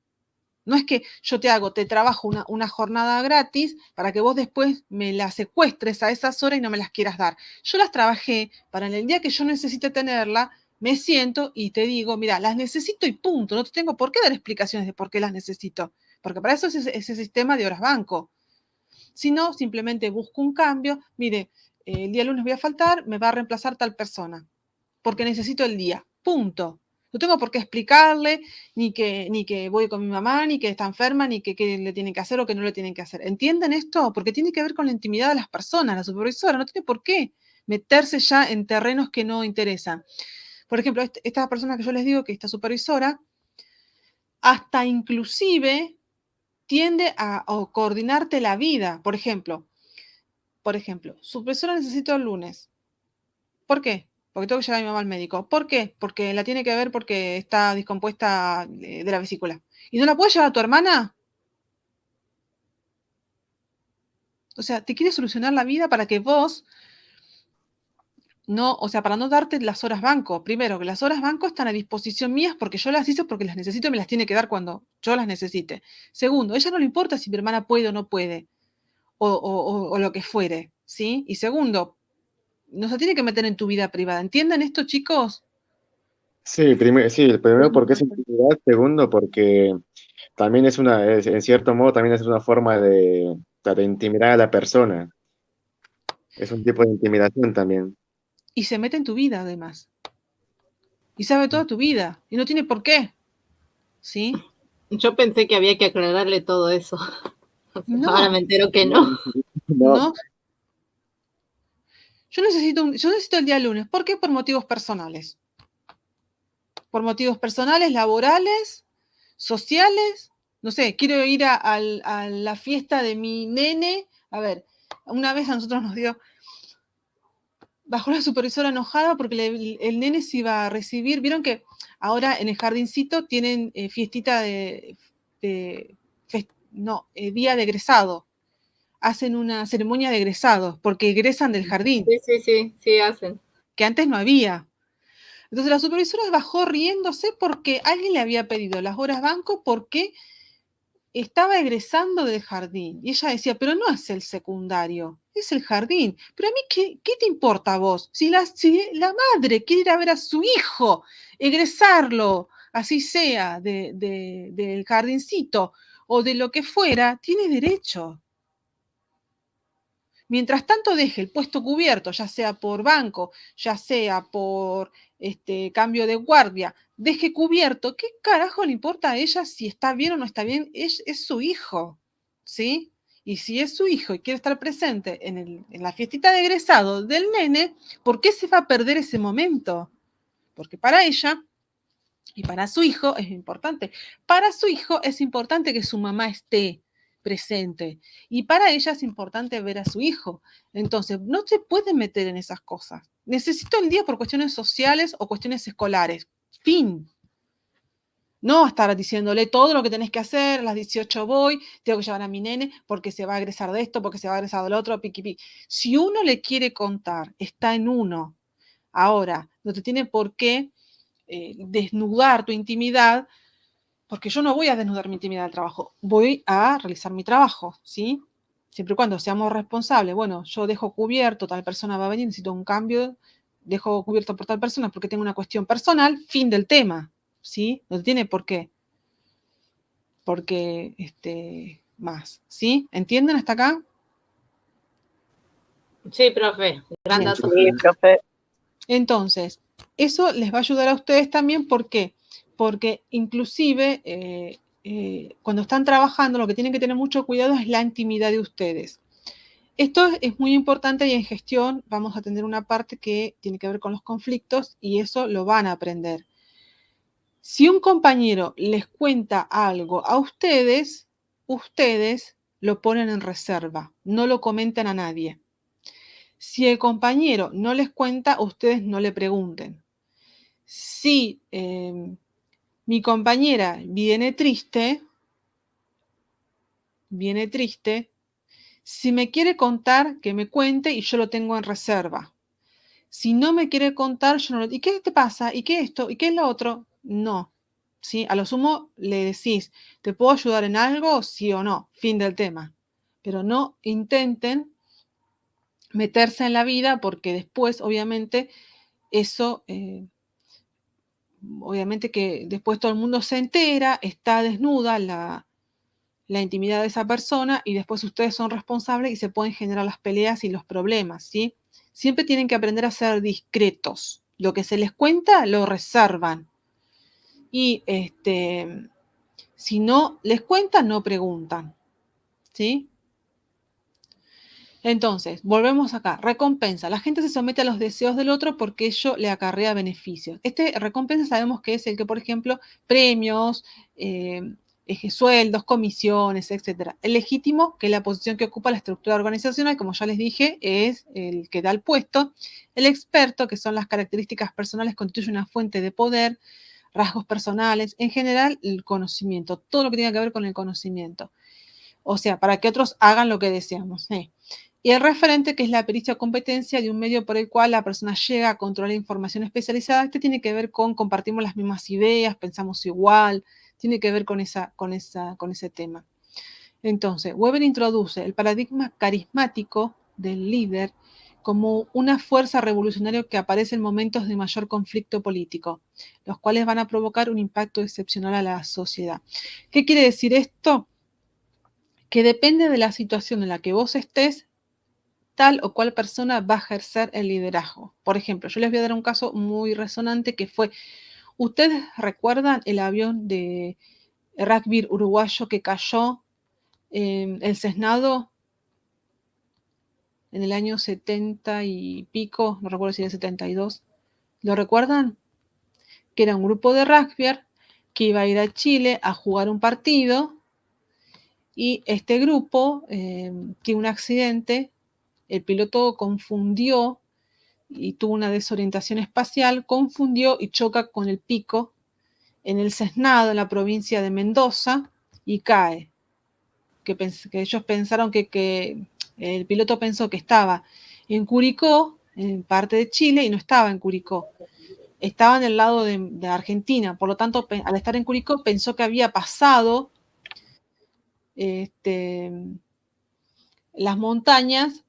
No es que yo te trabajo una jornada gratis para que vos después me las secuestres a esas horas y no me las quieras dar. Yo las trabajé para en el día que yo necesite tenerla, me siento y te digo, mira, las necesito y punto. No te tengo por qué dar explicaciones de por qué las necesito. Porque para eso es ese sistema de horas banco. Si no, simplemente busco un cambio. Mire, el día lunes voy a faltar, me va a reemplazar tal persona. Porque necesito el día. Punto. No tengo por qué explicarle, ni que voy con mi mamá, ni que está enferma, ni que le tienen que hacer o que no le tienen que hacer. ¿Entienden esto? Porque tiene que ver con la intimidad de las personas. La supervisora no tiene por qué meterse ya en terrenos que no interesan. Por ejemplo, esta persona que yo les digo, que esta supervisora, hasta inclusive tiende a coordinarte la vida. Por ejemplo, su profesora necesito el lunes. ¿Por qué? Porque tengo que llevar a mi mamá al médico. ¿Por qué? Porque la tiene que ver porque está descompuesta de la vesícula. ¿Y no la puedes llevar a tu hermana? O sea, te quiere solucionar la vida para que vos no, o sea, para no darte las horas banco. Primero, que las horas banco están a disposición mías porque yo las hice porque las necesito y me las tiene que dar cuando yo las necesite. Segundo, a ella no le importa si mi hermana puede o no puede, o lo que fuere, ¿sí? Y segundo, no se tiene que meter en tu vida privada. ¿Entienden esto, chicos? Sí, primero porque es intimidad, segundo porque también en cierto modo, también es una forma de intimidar a la persona. Es un tipo de intimidación también. Y se mete en tu vida, además. Y sabe toda tu vida. Y no tiene por qué. ¿Sí? Yo pensé que había que aclararle todo eso. No. Ahora me entero que no. No, ¿No? Yo necesito el día lunes. ¿Por qué? Por motivos personales. Por motivos personales, laborales, sociales. No sé, quiero ir a la fiesta de mi nene. A ver, una vez a nosotros nos dio, bajó la supervisora enojada porque el nene se iba a recibir. Vieron que ahora en el jardincito tienen fiestita día de egresado. Hacen una ceremonia de egresados porque egresan del jardín, Sí, hacen. que antes no había. Entonces la supervisora bajó riéndose porque alguien le había pedido las horas banco porque estaba egresando del jardín. Y ella decía, pero no es el secundario, es el jardín. Pero a mí, ¿qué te importa a vos? Si la madre quiere ir a ver a su hijo, egresarlo, así sea, del jardincito o de lo que fuera, tiene derecho. Mientras tanto deje el puesto cubierto, ya sea por banco, ya sea por cambio de guardia, deje cubierto, ¿qué carajo le importa a ella si está bien o no está bien? Es su hijo, ¿sí? Y si es su hijo y quiere estar presente en la fiestita de egresado del nene, ¿por qué se va a perder ese momento? Porque para ella y para su hijo es importante. Para su hijo es importante que su mamá esté presente. Y para ella es importante ver a su hijo. Entonces, no se puede meter en esas cosas. Necesito el día por cuestiones sociales o cuestiones escolares. Fin. No estar diciéndole todo lo que tenés que hacer, a las 18 voy, tengo que llevar a mi nene porque se va a egresar de esto, porque se va a egresar del otro, piqui, piqui. Si uno le quiere contar, está en uno. Ahora, no te tiene por qué desnudar tu intimidad, porque yo no voy a desnudar mi intimidad del trabajo, voy a realizar mi trabajo, ¿sí? Siempre y cuando seamos responsables. Bueno, yo dejo cubierto, tal persona va a venir, necesito un cambio, dejo cubierto por tal persona porque tengo una cuestión personal, fin del tema, ¿sí? No tiene por qué. Porque, más, ¿sí? ¿Entienden hasta acá? Sí, profe. Gran Bien. dato. Sí, profe. Entonces, eso les va a ayudar a ustedes también, ¿por qué? Porque inclusive cuando están trabajando lo que tienen que tener mucho cuidado es la intimidad de ustedes. Esto es muy importante y en gestión vamos a tener una parte que tiene que ver con los conflictos y eso lo van a aprender. Si un compañero les cuenta algo a ustedes, ustedes lo ponen en reserva, no lo comentan a nadie. Si el compañero no les cuenta, ustedes no le pregunten. Si mi compañera viene triste, si me quiere contar, que me cuente y yo lo tengo en reserva. Si no me quiere contar, yo no lo... ¿Y qué te pasa? ¿Y qué esto? ¿Y qué es lo otro? No. ¿Sí? A lo sumo le decís, ¿te puedo ayudar en algo? Sí o no. Fin del tema. Pero no intenten meterse en la vida porque después, obviamente, eso... obviamente que después todo el mundo se entera, está desnuda la intimidad de esa persona y después ustedes son responsables y se pueden generar las peleas y los problemas, ¿sí? Siempre tienen que aprender a ser discretos. Lo que se les cuenta lo reservan. Y si no les cuentan, no preguntan, ¿sí? Entonces, volvemos acá. Recompensa. La gente se somete a los deseos del otro porque ello le acarrea beneficios. Este recompensa sabemos que es el que, por ejemplo, premios, sueldos, comisiones, etcétera. El legítimo, que es la posición que ocupa la estructura organizacional, como ya les dije, es el que da el puesto. El experto, que son las características personales, constituye una fuente de poder, rasgos personales, en general el conocimiento, todo lo que tenga que ver con el conocimiento. O sea, para que otros hagan lo que deseamos. Y el referente, que es la pericia o competencia de un medio por el cual la persona llega a controlar información especializada. Este tiene que ver con compartimos las mismas ideas, pensamos igual, tiene que ver con ese tema. Entonces, Weber introduce el paradigma carismático del líder como una fuerza revolucionaria que aparece en momentos de mayor conflicto político, los cuales van a provocar un impacto excepcional a la sociedad. ¿Qué quiere decir esto? Que depende de la situación en la que vos estés, tal o cual persona va a ejercer el liderazgo. Por ejemplo, yo les voy a dar un caso muy resonante que fue, ¿ustedes recuerdan el avión de rugby uruguayo que cayó en el Cesnado en el año 70 y pico? No recuerdo si era 72. ¿Lo recuerdan? Que era un grupo de rugby que iba a ir a Chile a jugar un partido y este grupo tiene un accidente. El piloto confundió y tuvo una desorientación espacial, confundió y choca con el pico en el Cesnado, en la provincia de Mendoza, y cae. Que ellos pensaron que el piloto pensó que estaba en Curicó, en parte de Chile, y no estaba en Curicó. Estaba en el lado de Argentina. Por lo tanto, al estar en Curicó, pensó que había pasado las montañas,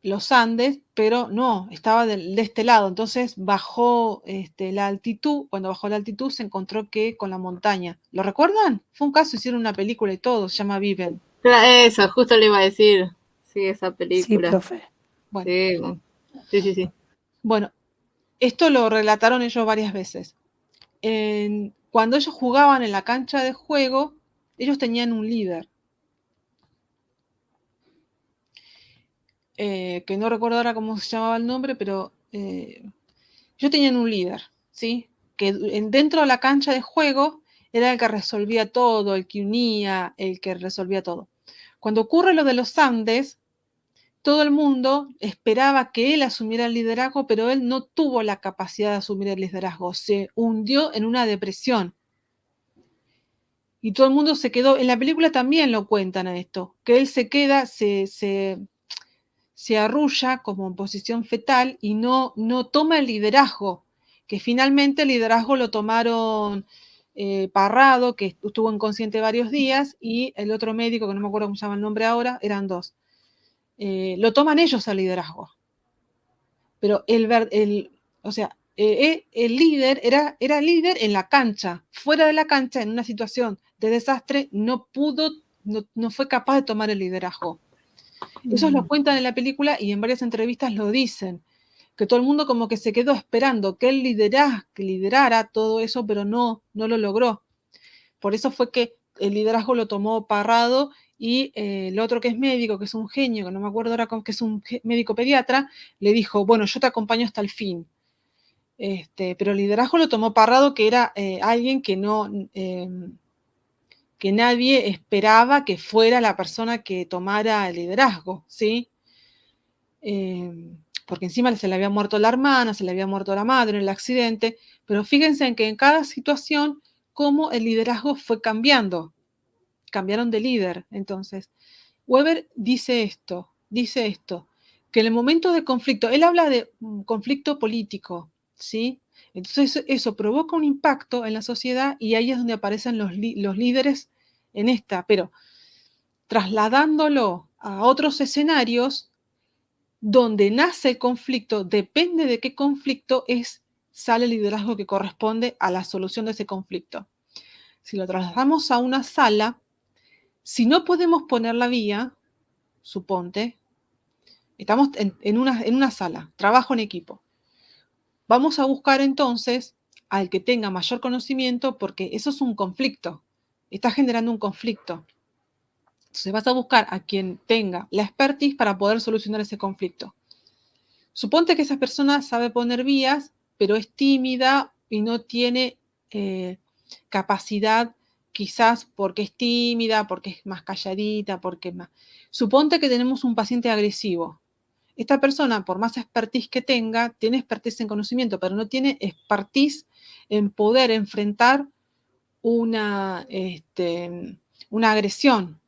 los Andes, pero no, estaba de este lado. Entonces bajó la altitud. Cuando bajó la altitud se encontró que con la montaña. ¿Lo recuerdan? Fue un caso, hicieron una película y todo, se llama Viven. Eso, justo le iba a decir. Sí, esa Sí, película. profe. Bueno, Sí. Bueno, esto lo relataron ellos varias veces. Cuando ellos jugaban en la cancha de juego, ellos tenían un líder. Que no recuerdo ahora cómo se llamaba el nombre, pero ellos tenían un líder, ¿sí? Que dentro de la cancha de juego era el que resolvía todo, el que unía, el que resolvía todo. Cuando ocurre lo de los Andes, todo el mundo esperaba que él asumiera el liderazgo, pero él no tuvo la capacidad de asumir el liderazgo, se hundió en una depresión. Y todo el mundo se quedó, en la película también lo cuentan a esto, que él se queda, se arrulla como en posición fetal y no toma el liderazgo, que finalmente el liderazgo lo tomaron Parrado, que estuvo inconsciente varios días, y el otro médico, que no me acuerdo cómo se llama el nombre ahora, eran dos. Lo toman ellos al liderazgo. Pero el líder era líder en la cancha, fuera de la cancha, en una situación de desastre, no fue capaz de tomar el liderazgo. Ellos lo cuentan en la película y en varias entrevistas lo dicen, que todo el mundo como que se quedó esperando que él liderara todo eso, pero no lo logró. Por eso fue que el liderazgo lo tomó Parrado y el otro que es médico, que es un genio, que no me acuerdo ahora, que es un médico pediatra, le dijo, bueno, yo te acompaño hasta el fin. Pero el liderazgo lo tomó Parrado, que era alguien que que nadie esperaba que fuera la persona que tomara el liderazgo, ¿sí? Porque encima se le había muerto la hermana, se le había muerto la madre en el accidente, pero fíjense en que en cada situación, cómo el liderazgo fue cambiando, cambiaron de líder. Entonces, Weber dice esto, que en el momento de conflicto, él habla de un conflicto político, ¿sí? Entonces eso provoca un impacto en la sociedad y ahí es donde aparecen los líderes en esta, pero trasladándolo a otros escenarios donde nace el conflicto, depende de qué conflicto sale el liderazgo que corresponde a la solución de ese conflicto. Si lo trasladamos a una sala, si no podemos poner la vía, suponte, estamos en una sala, trabajo en equipo. Vamos a buscar entonces al que tenga mayor conocimiento porque eso es un conflicto, está generando un conflicto. Entonces vas a buscar a quien tenga la expertise para poder solucionar ese conflicto. Suponte que esa persona sabe poner vías, pero es tímida y no tiene capacidad, quizás porque es tímida, porque es más calladita, porque es más... Suponte que tenemos un paciente agresivo. Esta persona, por más expertise que tenga, tiene expertise en conocimiento, pero no tiene expertise en poder enfrentar una agresión.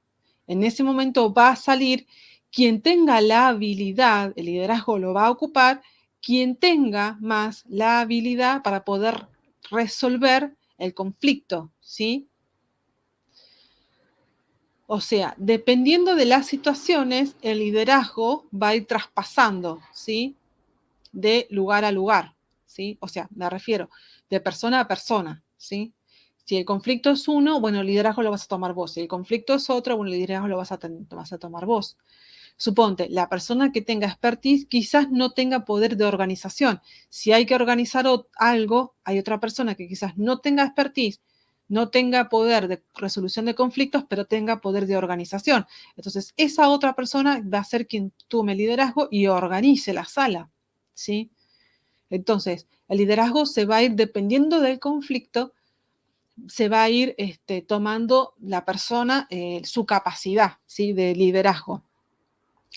En ese momento va a salir quien tenga la habilidad, el liderazgo lo va a ocupar, quien tenga más la habilidad para poder resolver el conflicto, ¿sí? O sea, dependiendo de las situaciones, el liderazgo va a ir traspasando, ¿sí? De lugar a lugar, ¿sí? O sea, me refiero de persona a persona, ¿sí? Si el conflicto es uno, bueno, el liderazgo lo vas a tomar vos. Si el conflicto es otro, bueno, el liderazgo lo vas a tomar vos. Suponte, la persona que tenga expertise quizás no tenga poder de organización. Si hay que organizar algo, hay otra persona que quizás no tenga expertise, no tenga poder de resolución de conflictos, pero tenga poder de organización. Entonces, esa otra persona va a ser quien tome el liderazgo y organice la sala, ¿sí? Entonces, el liderazgo se va a ir dependiendo del conflicto, se va a ir tomando la persona su capacidad, ¿sí? De liderazgo.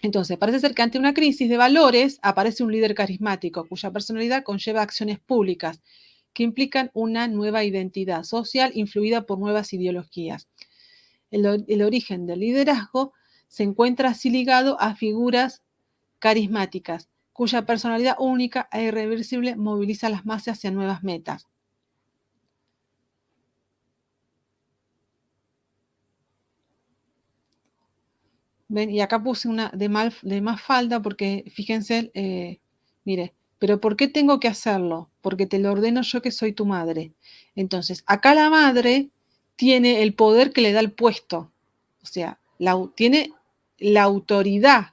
Entonces, parece ser que ante una crisis de valores aparece un líder carismático cuya personalidad conlleva acciones públicas que implican una nueva identidad social influida por nuevas ideologías. El origen del liderazgo se encuentra así ligado a figuras carismáticas, cuya personalidad única e irreversible moviliza a las masas hacia nuevas metas. ¿Ven? Y acá puse una de más falda porque, fíjense, mire, pero ¿por qué tengo que hacerlo? Porque te lo ordeno yo que soy tu madre. Entonces, acá la madre tiene el poder que le da el puesto. O sea, tiene la autoridad.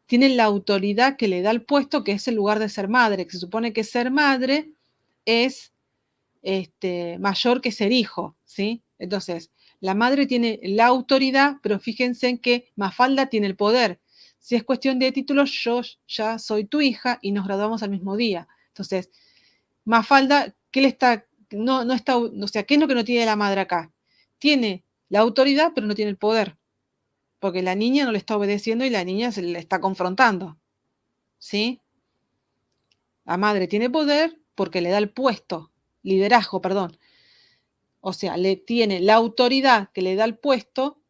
Tiene la autoridad que le da el puesto, que es el lugar de ser madre, que se supone que ser madre es mayor que ser hijo, ¿sí? Entonces, la madre tiene la autoridad, pero fíjense en que Mafalda tiene el poder. Si es cuestión de títulos, yo ya soy tu hija y nos graduamos al mismo día. Entonces, Mafalda, ¿qué le está, no está, o sea, qué es lo que no tiene la madre acá? Tiene la autoridad, pero no tiene el poder, porque la niña no le está obedeciendo y la niña se le está confrontando, ¿sí? La madre tiene poder porque le da el puesto, liderazgo, perdón. O sea, le tiene la autoridad que le da el puesto,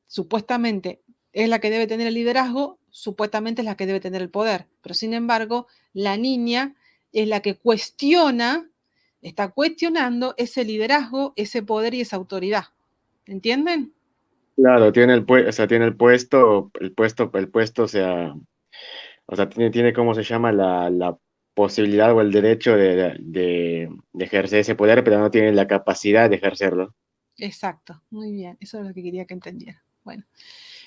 supuestamente es la que debe tener el liderazgo, supuestamente es la que debe tener el poder. Pero sin embargo, la niña es la que está cuestionando ese liderazgo, ese poder y esa autoridad. ¿Entienden? Claro, tiene o sea, tiene el puesto, o sea, tiene ¿cómo se llama? La posibilidad o el derecho de ejercer ese poder, pero no tiene la capacidad de ejercerlo. Exacto, muy bien, eso es lo que quería que entendiera. Bueno,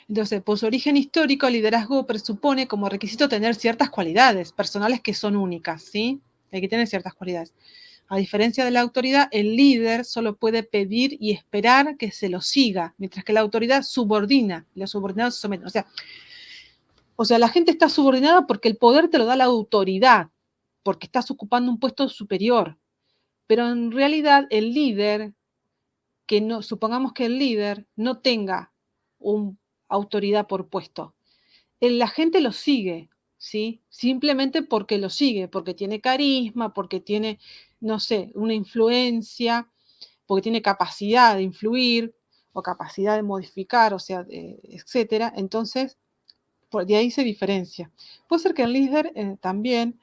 entonces, por su origen histórico, el liderazgo presupone como requisito tener ciertas cualidades personales que son únicas, ¿sí? Hay que tener ciertas cualidades. A diferencia de la autoridad, el líder solo puede pedir y esperar que se lo siga, mientras que la autoridad subordina, los subordinados se someten. O sea, la gente está subordinada porque el poder te lo da la autoridad, porque estás ocupando un puesto superior. Pero en realidad el líder, supongamos que el líder no tenga una autoridad por puesto. La gente lo sigue, ¿sí? Simplemente porque lo sigue, porque tiene carisma, porque tiene, no sé, una influencia, porque tiene capacidad de influir o capacidad de modificar, o sea, etcétera. Entonces, de ahí se diferencia. Puede ser que el líder también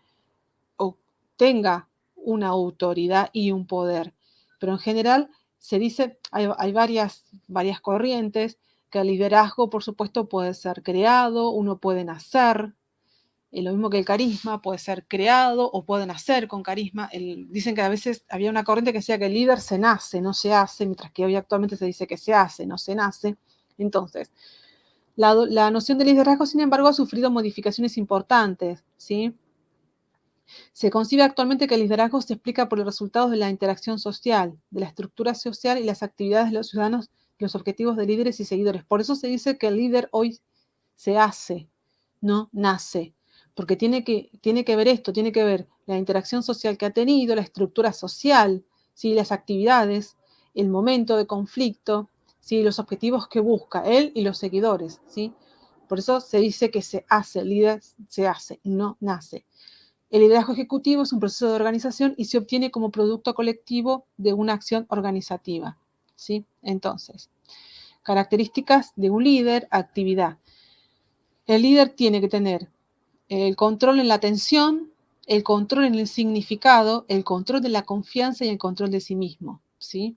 tenga una autoridad y un poder, pero en general se dice, hay varias corrientes, que el liderazgo, por supuesto, puede ser creado, uno puede nacer, lo mismo que el carisma puede ser creado o puede nacer con carisma. Dicen que a veces había una corriente que decía que el líder se nace, no se hace, mientras que hoy actualmente se dice que se hace, no se nace. Entonces, la noción de liderazgo, sin embargo, ha sufrido modificaciones importantes, ¿sí? Se concibe actualmente que el liderazgo se explica por los resultados de la interacción social, de la estructura social y las actividades de los ciudadanos los objetivos de líderes y seguidores. Por eso se dice que el líder hoy se hace, no nace, porque tiene que ver esto, tiene que ver la interacción social que ha tenido, la estructura social, ¿sí? Las actividades, el momento de conflicto, ¿sí? Los objetivos que busca él y los seguidores, ¿sí? Por eso se dice que se hace, el líder se hace, no nace. El liderazgo ejecutivo es un proceso de organización y se obtiene como producto colectivo de una acción organizativa, ¿sí? Entonces, características de un líder, actividad. El líder tiene que tener el control en la atención, el control en el significado, el control de la confianza y el control de sí mismo, ¿sí?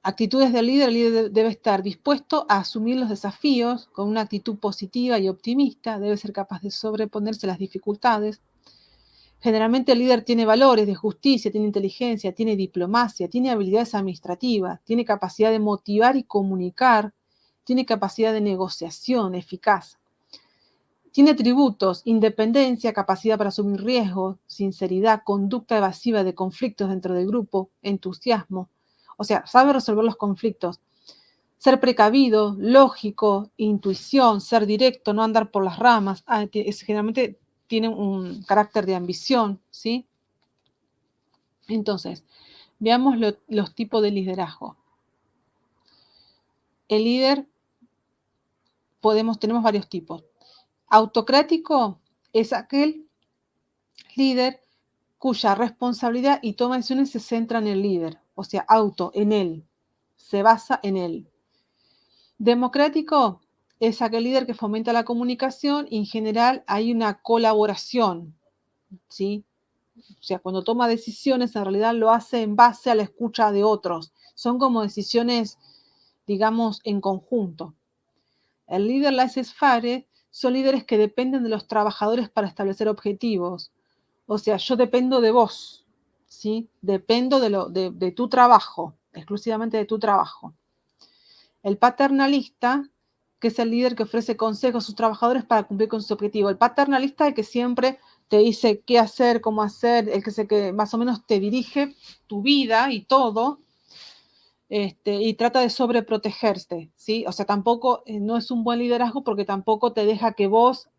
Actitudes del líder, el líder debe estar dispuesto a asumir los desafíos con una actitud positiva y optimista, debe ser capaz de sobreponerse a las dificultades. Generalmente el líder tiene valores de justicia, tiene inteligencia, tiene diplomacia, tiene habilidades administrativas, tiene capacidad de motivar y comunicar, tiene capacidad de negociación eficaz. Tiene atributos, independencia, capacidad para asumir riesgos, sinceridad, conducta evasiva de conflictos dentro del grupo, entusiasmo. O sea, sabe resolver los conflictos. Ser precavido, lógico, intuición, ser directo, no andar por las ramas. Generalmente tiene un carácter de ambición, ¿sí? Entonces, veamos los tipos de liderazgo. El líder, tenemos varios tipos. Autocrático es aquel líder cuya responsabilidad y toma de decisiones se centra en el líder, o sea, en él, se basa en él. Democrático es aquel líder que fomenta la comunicación y en general hay una colaboración, ¿sí? O sea, cuando toma decisiones en realidad lo hace en base a la escucha de otros. Son como decisiones, digamos, en conjunto. El líder laissez-faire son líderes que dependen de los trabajadores para establecer objetivos. O sea, yo dependo de vos, ¿sí? Dependo de tu trabajo, exclusivamente de tu trabajo. El paternalista, que es el líder que ofrece consejos a sus trabajadores para cumplir con sus objetivos. El paternalista es el que siempre te dice qué hacer, cómo hacer, el que más o menos te dirige tu vida y todo, y trata de sobreprotegerte, ¿sí? O sea, tampoco no es un buen liderazgo porque tampoco te deja que vos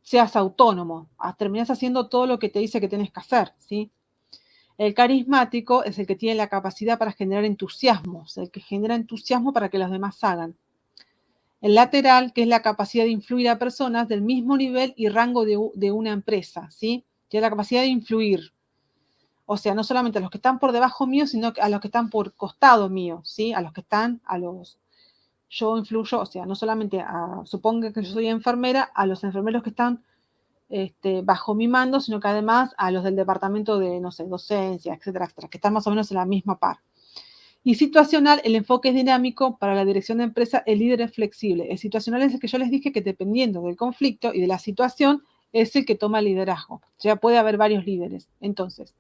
seas autónomo, terminás haciendo todo lo que te dice que tienes que hacer, ¿sí? El carismático es el que tiene la capacidad para generar entusiasmo, el que genera entusiasmo para que los demás hagan. El lateral, que es la capacidad de influir a personas del mismo nivel y rango de una empresa, ¿sí? Tiene la capacidad de influir. O sea, no solamente a los que están por debajo mío, sino a los que están por costado mío, ¿sí? Yo influyo, o sea, no solamente supongo que yo soy enfermera, a los enfermeros que están bajo mi mando, sino que además a los del departamento de, no sé, docencia, etcétera, etcétera, que están más o menos en la misma par. Y situacional, el enfoque es dinámico. Para la dirección de empresa, el líder es flexible. El situacional es el que yo les dije que dependiendo del conflicto y de la situación, es el que toma el liderazgo. Ya puede haber varios líderes. Entonces,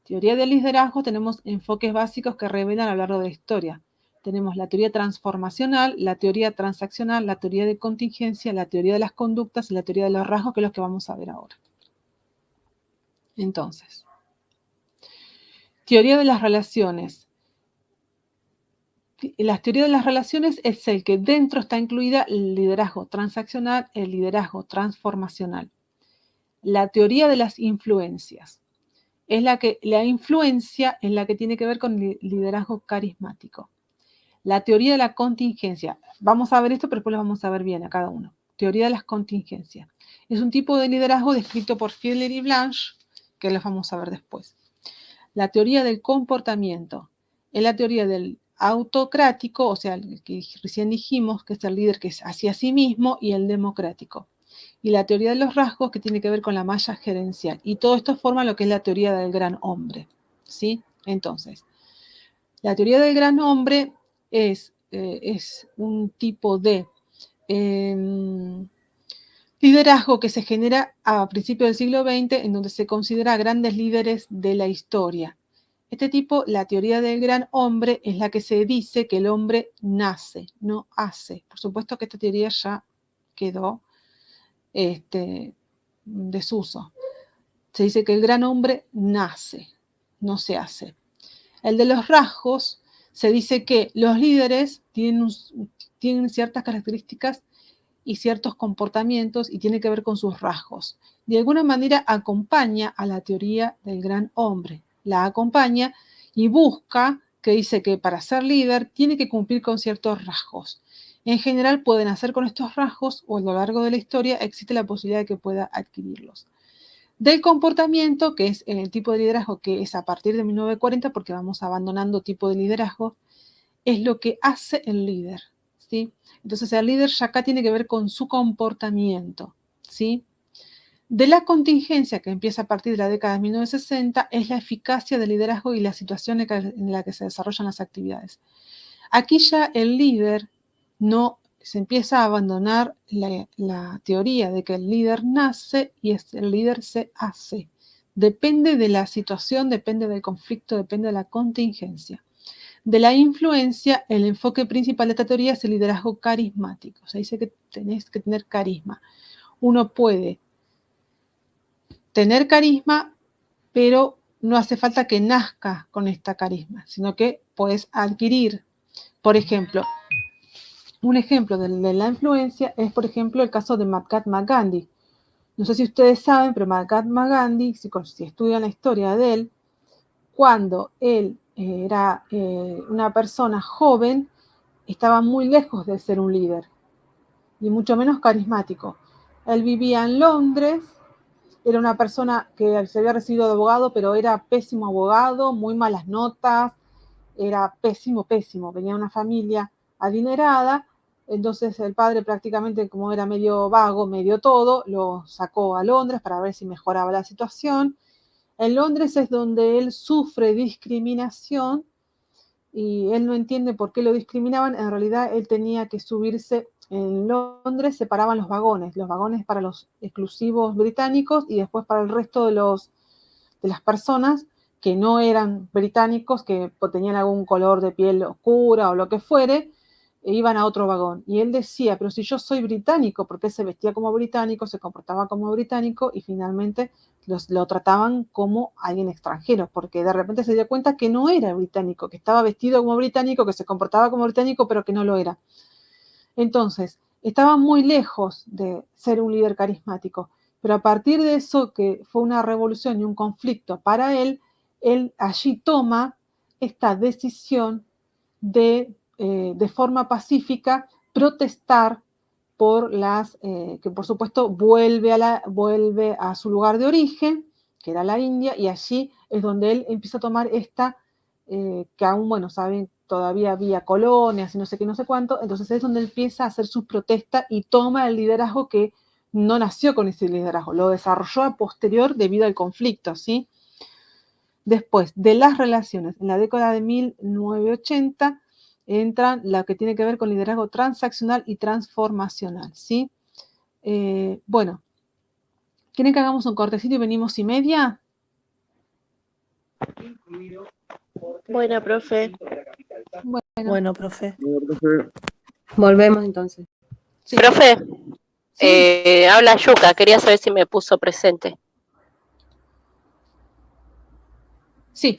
teoría del liderazgo, tenemos enfoques básicos que revelan a lo largo de la historia. Tenemos la teoría transformacional, la teoría transaccional, la teoría de contingencia, la teoría de las conductas y la teoría de los rasgos, que es lo que vamos a ver ahora. Entonces, teoría de las relaciones. La teoría de las relaciones es el que dentro está incluida el liderazgo transaccional, el liderazgo transformacional. La teoría de las influencias. La influencia es la que tiene que ver con el liderazgo carismático. La teoría de la contingencia. Vamos a ver esto, pero después lo vamos a ver bien a cada uno. Teoría de las contingencias. Es un tipo de liderazgo descrito por Fiedler y Blanche, que los vamos a ver después. La teoría del comportamiento. Es la teoría del autocrático, o sea, el que recién dijimos, que es el líder que es hacia sí mismo, y el democrático. Y la teoría de los rasgos, que tiene que ver con la malla gerencial. Y todo esto forma lo que es la teoría del gran hombre, ¿sí? Entonces, la teoría del gran hombre es un tipo de liderazgo que se genera a principios del siglo XX, en donde se considera grandes líderes de la historia. Este tipo, la teoría del gran hombre, es la que se dice que el hombre nace, no hace. Por supuesto que esta teoría ya quedó desuso. Se dice que el gran hombre nace, no se hace. El de los rasgos se dice que los líderes tienen ciertas características y ciertos comportamientos y tiene que ver con sus rasgos. De alguna manera acompaña a la teoría del gran hombre, la acompaña y busca, que dice que para ser líder tiene que cumplir con ciertos rasgos. En general pueden hacer con estos rasgos o a lo largo de la historia existe la posibilidad de que pueda adquirirlos. Del comportamiento, que es en el tipo de liderazgo que es a partir de 1940, porque vamos abandonando tipo de liderazgo, es lo que hace el líder, ¿sí? Entonces el líder ya acá tiene que ver con su comportamiento, ¿sí? De la contingencia que empieza a partir de la década de 1960 es la eficacia del liderazgo y la situación en la que se desarrollan las actividades. Aquí ya el líder no se empieza a abandonar la teoría de que el líder nace y el líder se hace. Depende de la situación, depende del conflicto, depende de la contingencia. De la influencia, el enfoque principal de esta teoría es el liderazgo carismático. O sea, dice que tenés que tener carisma. Uno puede tener carisma, pero no hace falta que nazca con esta carisma, sino que puedes adquirir. Por ejemplo, un ejemplo de la influencia es, por ejemplo, el caso de Mahatma Gandhi. No sé si ustedes saben, pero Mahatma Gandhi, si estudian la historia de él, cuando él era una persona joven, estaba muy lejos de ser un líder, y mucho menos carismático. Él vivía en Londres, era una persona que se había recibido de abogado, pero era pésimo abogado, muy malas notas, era pésimo, venía de una familia adinerada, entonces el padre prácticamente, como era medio vago, medio todo, lo sacó a Londres para ver si mejoraba la situación. En Londres es donde él sufre discriminación y él no entiende por qué lo discriminaban. En realidad él tenía que subirse. En Londres separaban los vagones para los exclusivos británicos y después para el resto de las personas que no eran británicos, que tenían algún color de piel oscura o lo que fuere, iban a otro vagón. Y él decía, pero si yo soy británico, porque él se vestía como británico, se comportaba como británico y finalmente lo trataban como alguien extranjero, porque de repente se dio cuenta que no era británico, que estaba vestido como británico, que se comportaba como británico, pero que no lo era. Entonces, estaba muy lejos de ser un líder carismático, pero a partir de eso, que fue una revolución y un conflicto para él allí toma esta decisión de forma pacífica protestar por que por supuesto vuelve a su lugar de origen, que era la India, y allí es donde él empieza a tomar esta, que aún, bueno, saben, todavía había colonias y no sé qué, no sé cuánto, entonces es donde él empieza a hacer sus protestas y toma el liderazgo que no nació con ese liderazgo, lo desarrolló a posterior debido al conflicto, ¿sí? Después de las relaciones, en la década de 1980, entran lo que tiene que ver con liderazgo transaccional y transformacional, ¿sí? Bueno, ¿quieren que hagamos un cortecito y venimos y media? Bueno, profe. Bueno, profe. Volvemos entonces. Sí. Profe, Sí. habla Yuka, quería saber si me puso presente. Sí.